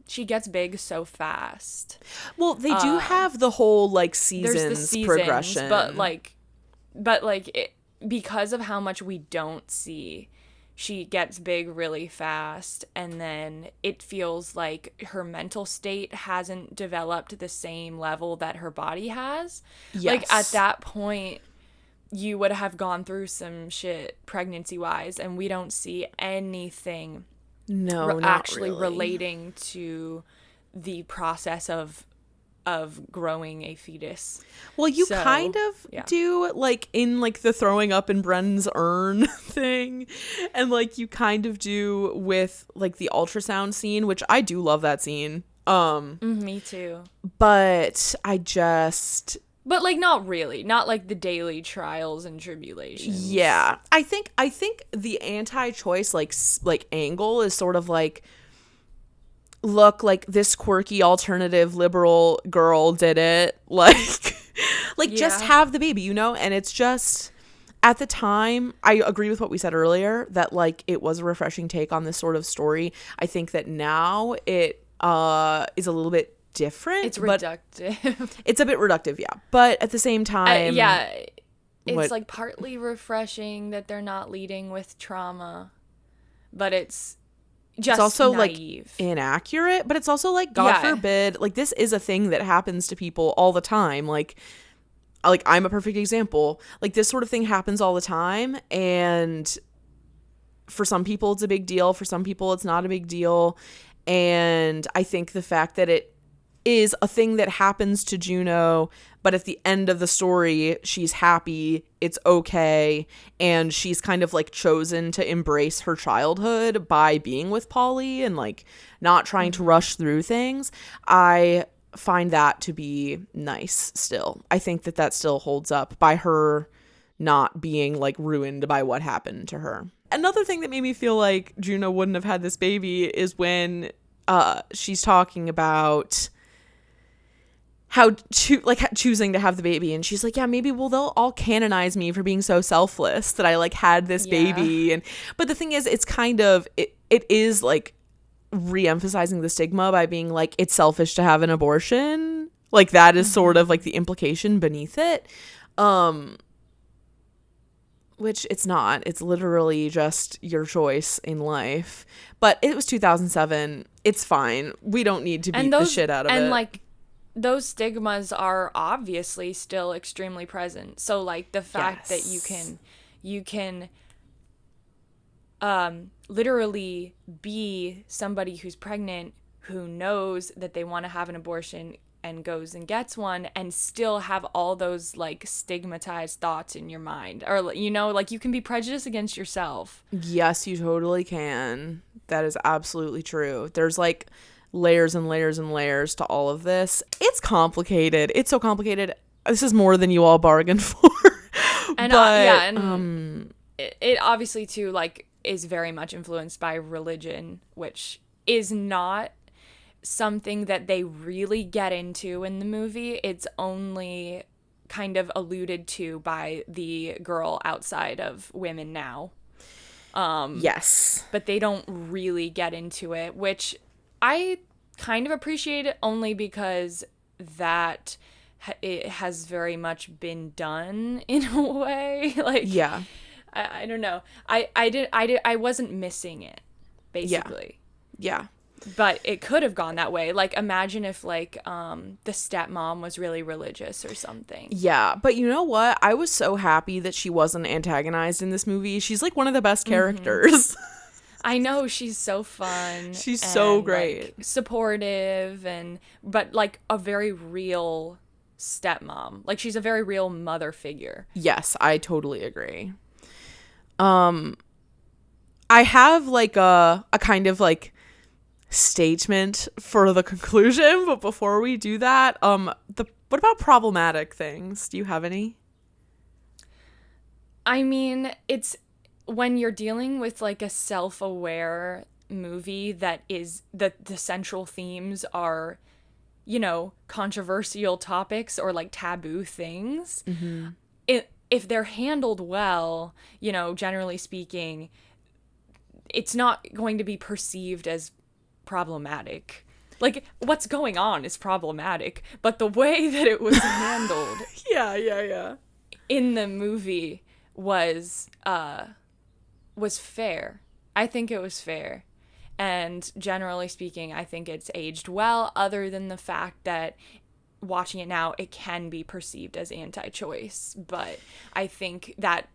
she gets big so fast. Well, they do have the whole like seasons progression, but it, because of how much we don't see, she gets big really fast, and then it feels like her mental state hasn't developed the same level that her body has. Yes. Like at that point, you would have gone through some shit pregnancy-wise, and we don't see anything actually relating to the process of growing a fetus. Well, you kind of do, like, in, like, the throwing up in Bren's urn thing. And, like, you kind of do with, like, the ultrasound scene, which I do love that scene. Me too. But I just... But, like, not really. Not, like, the daily trials and tribulations. Yeah. I think the anti-choice, like angle is sort of, like... Look, like this quirky alternative liberal girl did it, like just have the baby, you know? And it's just, at the time, I agree with what we said earlier, that like it was a refreshing take on this sort of story. I think that now it is a little bit different. It's reductive. It's a bit reductive, yeah. But at the same time, it's like partly refreshing that they're not leading with trauma, but it's also naive. Like inaccurate, but it's also like, God forbid, like this is a thing that happens to people all the time. Like I'm a perfect example. Like this sort of thing happens all the time, and for some people it's a big deal, for some people it's not a big deal. And I think the fact that it is a thing that happens to Juno, but at the end of the story she's happy, it's okay, and she's kind of like chosen to embrace her childhood by being with Polly and like not trying to rush through things, I find that to be nice still. I think that still holds up by her not being like ruined by what happened to her. Another thing that made me feel like Juno wouldn't have had this baby is when she's talking about choosing to have the baby, and she's like, yeah, maybe they'll all canonize me for being so selfless that I like had this baby. But the thing is, it's kind of it is like re-emphasizing the stigma by being like, it's selfish to have an abortion. Like that is sort of like the implication beneath it, which it's not. It's literally just your choice in life. But it was 2007. It's fine. We don't need to beat the shit out of it. And like those stigmas are obviously still extremely present. So like the fact that you can literally be somebody who's pregnant who knows that they want to have an abortion and goes and gets one and still have all those like stigmatized thoughts in your mind, or you know, like you can be prejudiced against yourself. Yes, you totally can. That is absolutely true. There's like layers and layers and layers to all of this. It's complicated. It's so complicated. This is more than you all bargained for. And it obviously too like is very much influenced by religion, which is not something that they really get into in the movie. It's only kind of alluded to by the girl outside of Women Now. Yes. But they don't really get into it, which I kind of appreciate it only because that it has very much been done in a way. Like, yeah. I don't know. I wasn't missing it, basically. Yeah. But it could have gone that way. Like, imagine if, like, the stepmom was really religious or something. Yeah, but you know what? I was so happy that she wasn't antagonized in this movie. She's, like, one of the best characters. I know, she's so fun. She's so great. Like, supportive, but, like, a very real stepmom. Like, she's a very real mother figure. Yes, I totally agree. I have, like, a kind of, like, statement for the conclusion, but before we do that, what about problematic things? Do you have any? I mean, it's when you're dealing with like a self-aware movie that is the central themes are, you know, controversial topics or like taboo things. Mm-hmm. If they're handled well, you know, generally speaking, it's not going to be perceived as problematic. Like, what's going on is problematic, but the way that it was handled yeah in the movie was fair. I think it was fair, and generally speaking, I think it's aged well, other than the fact that watching it now, it can be perceived as anti-choice, but I think that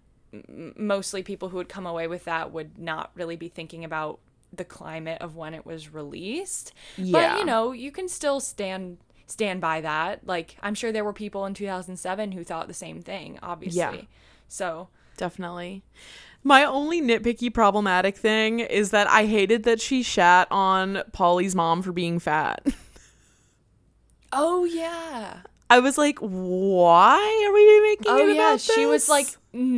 mostly people who would come away with that would not really be thinking about the climate of when it was released. Yeah. But, you know, you can still stand by that. Like, I'm sure there were people in 2007 who thought the same thing, obviously. Yeah. So. Definitely. My only nitpicky problematic thing is that I hated that she shat on Polly's mom for being fat. Oh, yeah. I was like, why are we making it about this?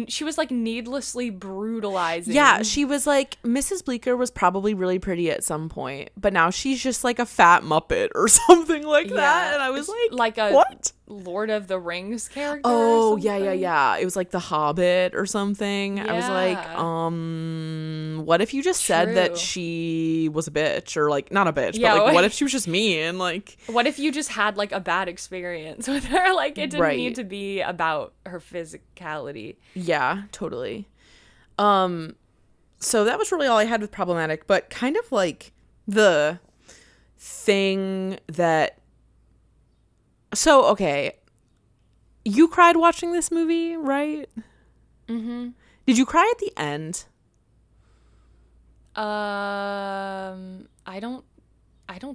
She was like needlessly brutalizing. Yeah, she was like, Mrs. Bleecker was probably really pretty at some point, but now she's just like a fat Muppet or something like that. And I was like a what? Lord of the Rings character. Oh, yeah. It was like the Hobbit or something. Yeah. I was like, what if you just said that she was a bitch, or like not a bitch, but like what if she was just mean? Like, what if you just had like a bad experience with her? Like, it didn't need to be about her physicality. Yeah, totally. So that was really all I had with problematic, but kind of like the thing that. So, okay, you cried watching this movie, right? Mm-hmm. Did you cry at the end? I don't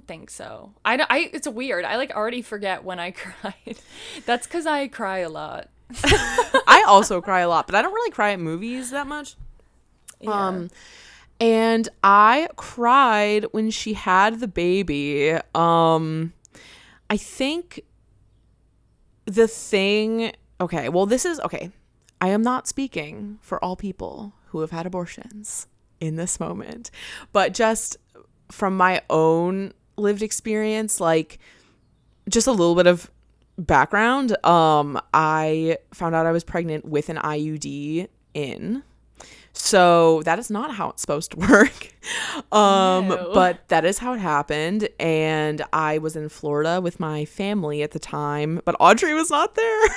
think so. It's weird. I like already forget when I cried. That's because I cry a lot. I also cry a lot, but I don't really cry at movies that much. Yeah. And I cried when she had the baby. I think the thing, okay, well, this is, okay, I am not speaking for all people who have had abortions in this moment, but just from my own lived experience, like just a little bit of background, I found out I was pregnant with an IUD in. So that is not how it's supposed to work. No. But that is how it happened. And I was in Florida with my family at the time, but Audrey was not there.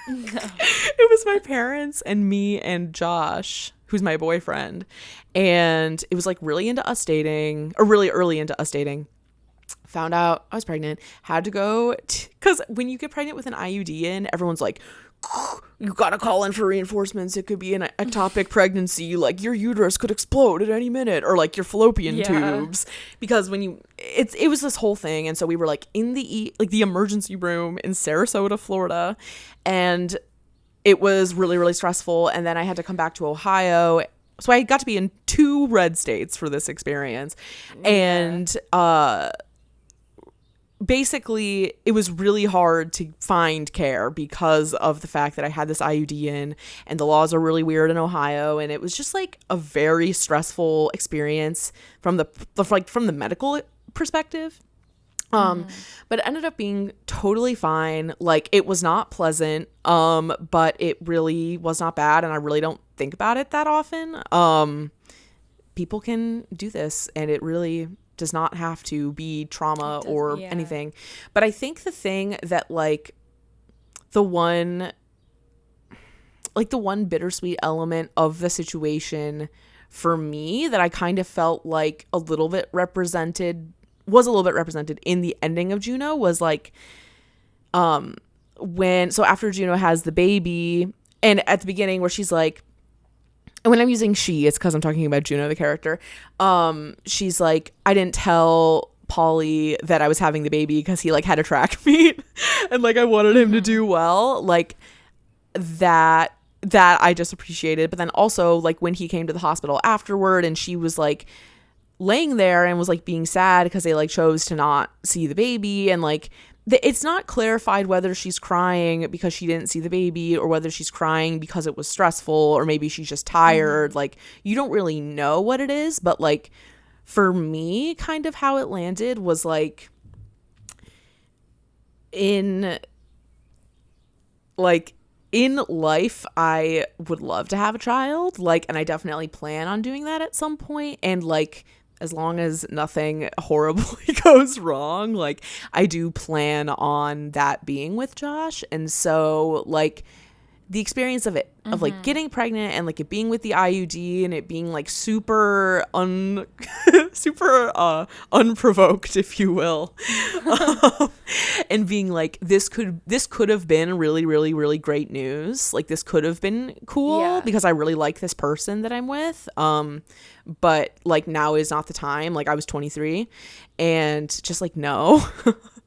No. It was my parents and me and Josh, who's my boyfriend. And it was like really into us dating, or really early into us dating. found out I was pregnant, had to go, because when you get pregnant with an IUD in, everyone's like, you gotta call in for reinforcements. It could be an ectopic pregnancy. Like your uterus could explode at any minute, or like your fallopian tubes. Because when you, it was this whole thing. And so we were like in the emergency room in Sarasota, Florida, and it was really, really stressful. And then I had to come back to Ohio. So I got to be in 2 red states for this experience. And basically, it was really hard to find care because of the fact that I had this IUD in, and the laws are really weird in Ohio. And it was just like a very stressful experience from the medical perspective. But it ended up being totally fine. Like, it was not pleasant, but it really was not bad, and I really don't think about it that often. People can do this, and it really does not have to be trauma or anything. But I think the thing that the one bittersweet element of the situation for me that I kind of felt like was a little bit represented in the ending of Juno was like, so after Juno has the baby, and at the beginning where she's like, and when I'm using she, it's because I'm talking about Juno, the character. She's like, I didn't tell Paulie that I was having the baby because he like had a track meet and like I wanted him to do well. Like that I just appreciated. But then also like when he came to the hospital afterward and she was like laying there and was like being sad because they like chose to not see the baby, and like it's not clarified whether she's crying because she didn't see the baby or whether she's crying because it was stressful or maybe she's just tired. Like you don't really know what it is, but like for me kind of how it landed was like in life I would love to have a child, like, and I definitely plan on doing that at some point, and like as long as nothing horribly goes wrong, like I do plan on that being with Josh. And so like the experience of it, of like getting pregnant and like it being with the IUD and it being like super unprovoked, if you will, and being like this could have been really, really, really great news. Like this could have been cool because I really like this person that I'm with. But like now is not the time. Like I was 23 and just like no,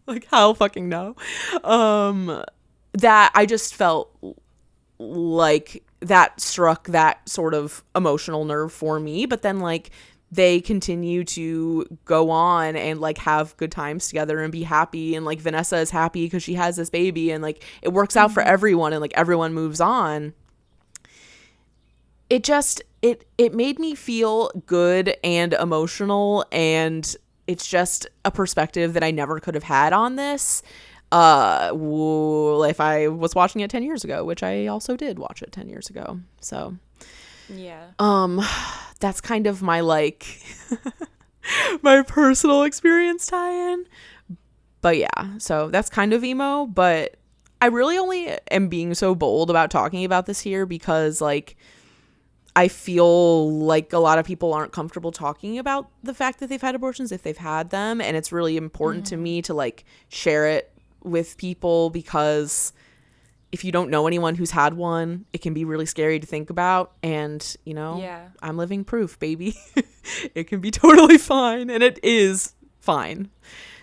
like hell fucking no. That I just felt like that struck that sort of emotional nerve for me. But then like they continue to go on and like have good times together and be happy, and like Vanessa is happy because she has this baby, and like it works out for everyone, and like everyone moves on. It just it made me feel good and emotional, and it's just a perspective that I never could have had on this if I was watching it 10 years ago, which I also did watch it 10 years ago. So that's kind of my like my personal experience tie-in. But yeah, so that's kind of emo, but I really only am being so bold about talking about this here because like I feel like a lot of people aren't comfortable talking about the fact that they've had abortions if they've had them, and it's really important to me to like share it with people, because if you don't know anyone who's had one, it can be really scary to think about. And you know, I'm living proof, baby. It can be totally fine, and it is fine.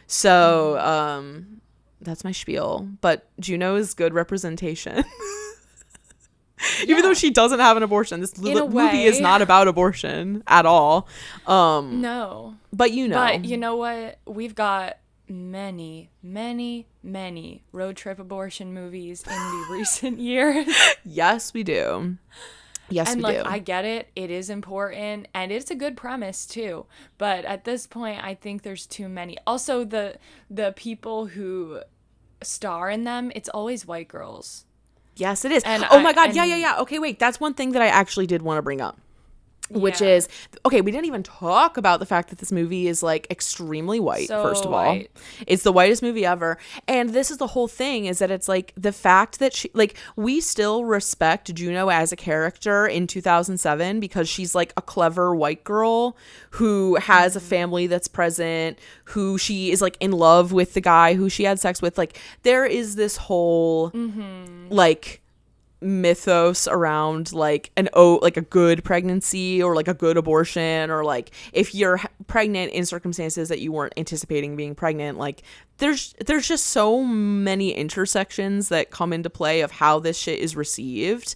So that's my spiel. But Juno is good representation. Even though she doesn't have an abortion, this movie is not about abortion at all. No. But you know what? We've got many road trip abortion movies in the recent years. Yes, we do. Yes, we do. I get it. It is important, and it's a good premise too. But at this point, I think there's too many. Also, the people who star in them, it's always white girls. Yes, it is. And oh my God. Yeah. Okay, wait. That's one thing that I actually did want to bring up. which Yeah. is okay. We didn't even talk about the fact that this movie is like extremely white. So first of white. all, it's the whitest movie ever, and this is the whole thing: is that it's like the fact that she, like, we still respect Juno as a character in 2007 because she's like a clever white girl who has a family that's present, who she is like in love with the guy who she had sex with. Like, there is this whole like mythos around like like a good pregnancy or like a good abortion, or like if you're pregnant in circumstances that you weren't anticipating being pregnant. Like, there's just so many intersections that come into play of how this shit is received.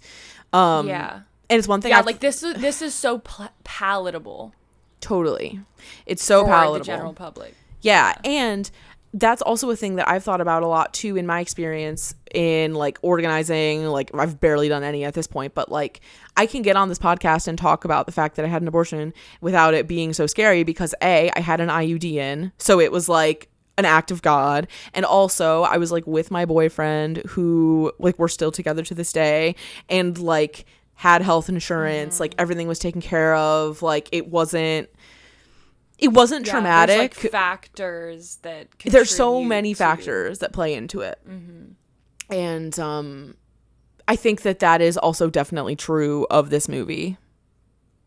Yeah. And it's one thing Yeah, like this is so palatable. Totally. It's so for palatable. the general public. Yeah, and that's also a thing that I've thought about a lot too in my experience in like organizing. Like, I've barely done any at this point, but like I can get on this podcast and talk about the fact that I had an abortion without it being so scary because I had an IUD in, so it was like an act of God. And also I was like with my boyfriend who like we're still together to this day, and like had health insurance, like everything was taken care of. Like, it wasn't traumatic. There's like factors that There's so contribute many to- factors that play into it. And I think that is also definitely true of this movie.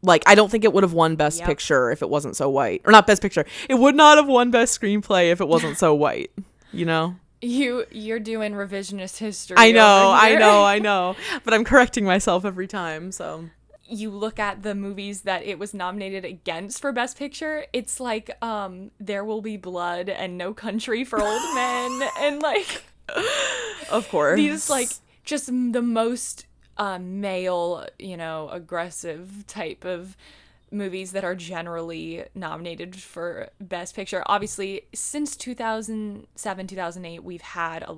Like, I don't think it would have won Best Picture if it wasn't so white. Or not Best Picture. It would not have won Best Screenplay if it wasn't so white, you know? You're doing revisionist history. I know, over here. I know. But I'm correcting myself every time, so... You look at the movies that it was nominated against for Best Picture, it's like There Will Be Blood and No Country for Old Men, and like, of course, these like just the most male, aggressive type of movies that are generally nominated for Best Picture. Obviously, since 2007, 2008, we've had a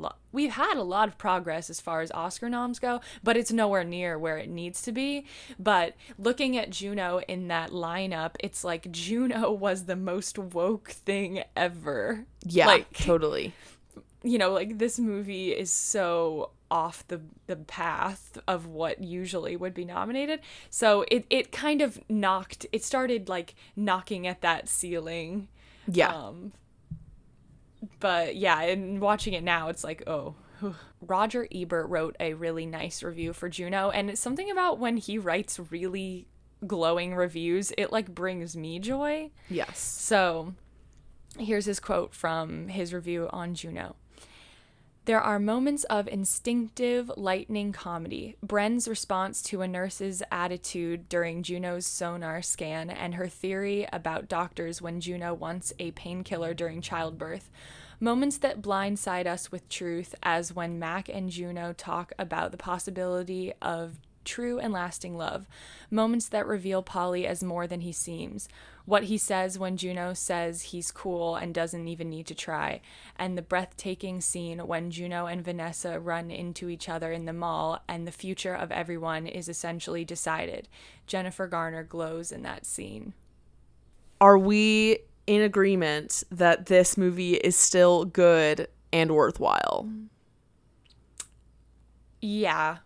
lot of progress as far as Oscar noms go, but it's nowhere near where it needs to be. But looking at Juno in that lineup, it's like Juno was the most woke thing ever. Yeah, like, totally. Like, this movie is so off the path of what usually would be nominated. So it kind of started like knocking at that ceiling. Yeah. But yeah, and watching it now, it's like, oh. Roger Ebert wrote a really nice review for Juno, and it's something about when he writes really glowing reviews, it like brings me joy. Yes. So here's his quote from his review on Juno. There are moments of instinctive, lightning comedy. Bren's response to a nurse's attitude during Juno's sonar scan and her theory about doctors when Juno wants a painkiller during childbirth. Moments that blindside us with truth, as when Mac and Juno talk about the possibility of true and lasting love. Moments that reveal Polly as more than he seems. What he says when Juno says he's cool and doesn't even need to try. And the breathtaking scene when Juno and Vanessa run into each other in the mall and the future of everyone is essentially decided. Jennifer Garner glows in that scene. Are we in agreement that this movie is still good and worthwhile? Yeah.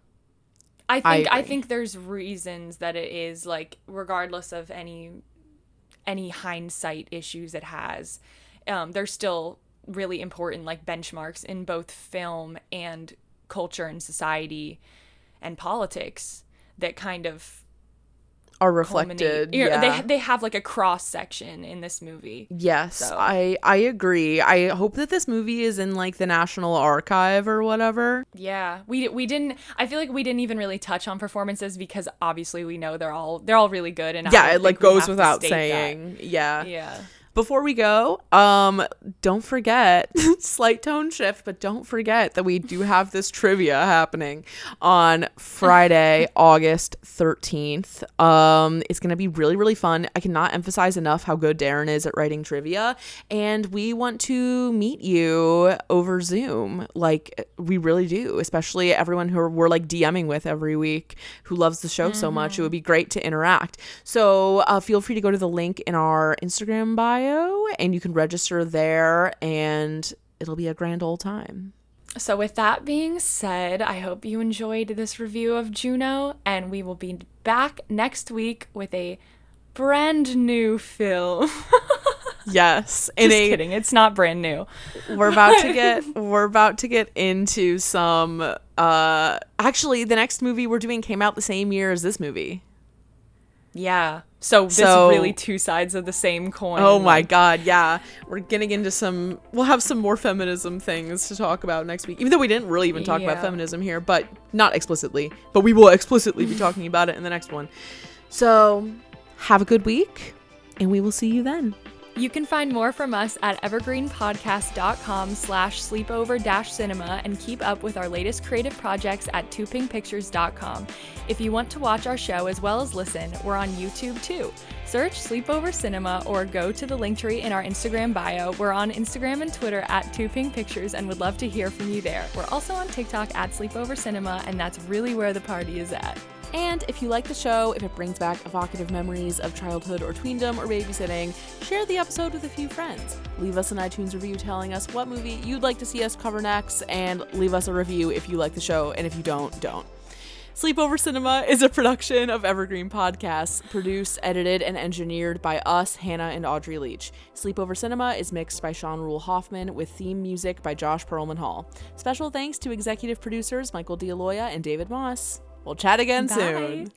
I think there's reasons that it is, like, regardless of any hindsight issues it has, there's still really important like benchmarks in both film and culture and society and politics that kind of are reflected. Yeah. They have like a cross section in this movie. Yes, so. I agree. I hope that this movie is in like the National Archive or whatever. Yeah, we didn't. I feel like we didn't even really touch on performances because obviously we know they're all really good. And yeah, it like goes without saying. That. Yeah. Before we go, don't forget, slight tone shift, but don't forget that we do have this trivia happening on Friday, August 13th. It's going to be really, really fun. I cannot emphasize enough how good Darren is at writing trivia, and we want to meet you over Zoom. Like, we really do, especially everyone who we're like DMing with every week who loves the show so much. It would be great to interact. So feel free to go to the link in our Instagram bio, and you can register there, and it'll be a grand old time. So with that being said, I hope you enjoyed this review of Juno, and we will be back next week with a brand new film. Yes. Just kidding. It's not brand new. We're about to get into some actually the next movie we're doing came out the same year as this movie. Yeah. So this is really two sides of the same coin. Oh my god, yeah. We're getting into we'll have some more feminism things to talk about next week. Even though we didn't really even talk about feminism here, but not explicitly. But we will explicitly be talking about it in the next one. So have a good week, and we will see you then. You can find more from us at evergreenpodcast.com/sleepover-cinema and keep up with our latest creative projects at twopinkpictures.com. If you want to watch our show as well as listen, we're on YouTube too. Search Sleepover Cinema or go to the link tree in our Instagram bio. We're on Instagram and Twitter at twopinkpictures and would love to hear from you there. We're also on TikTok at Sleepover Cinema, and that's really where the party is at. And if you like the show, if it brings back evocative memories of childhood or tweendom or babysitting, share the episode with a few friends. Leave us an iTunes review telling us what movie you'd like to see us cover next, and leave us a review if you like the show, and if you don't, don't. Sleepover Cinema is a production of Evergreen Podcasts, produced, edited, and engineered by us, Hannah and Audrey Leach. Sleepover Cinema is mixed by Sean Rule Hoffman with theme music by Josh Perlman Hall. Special thanks to executive producers Michael D'Aloia and David Moss. We'll chat again soon.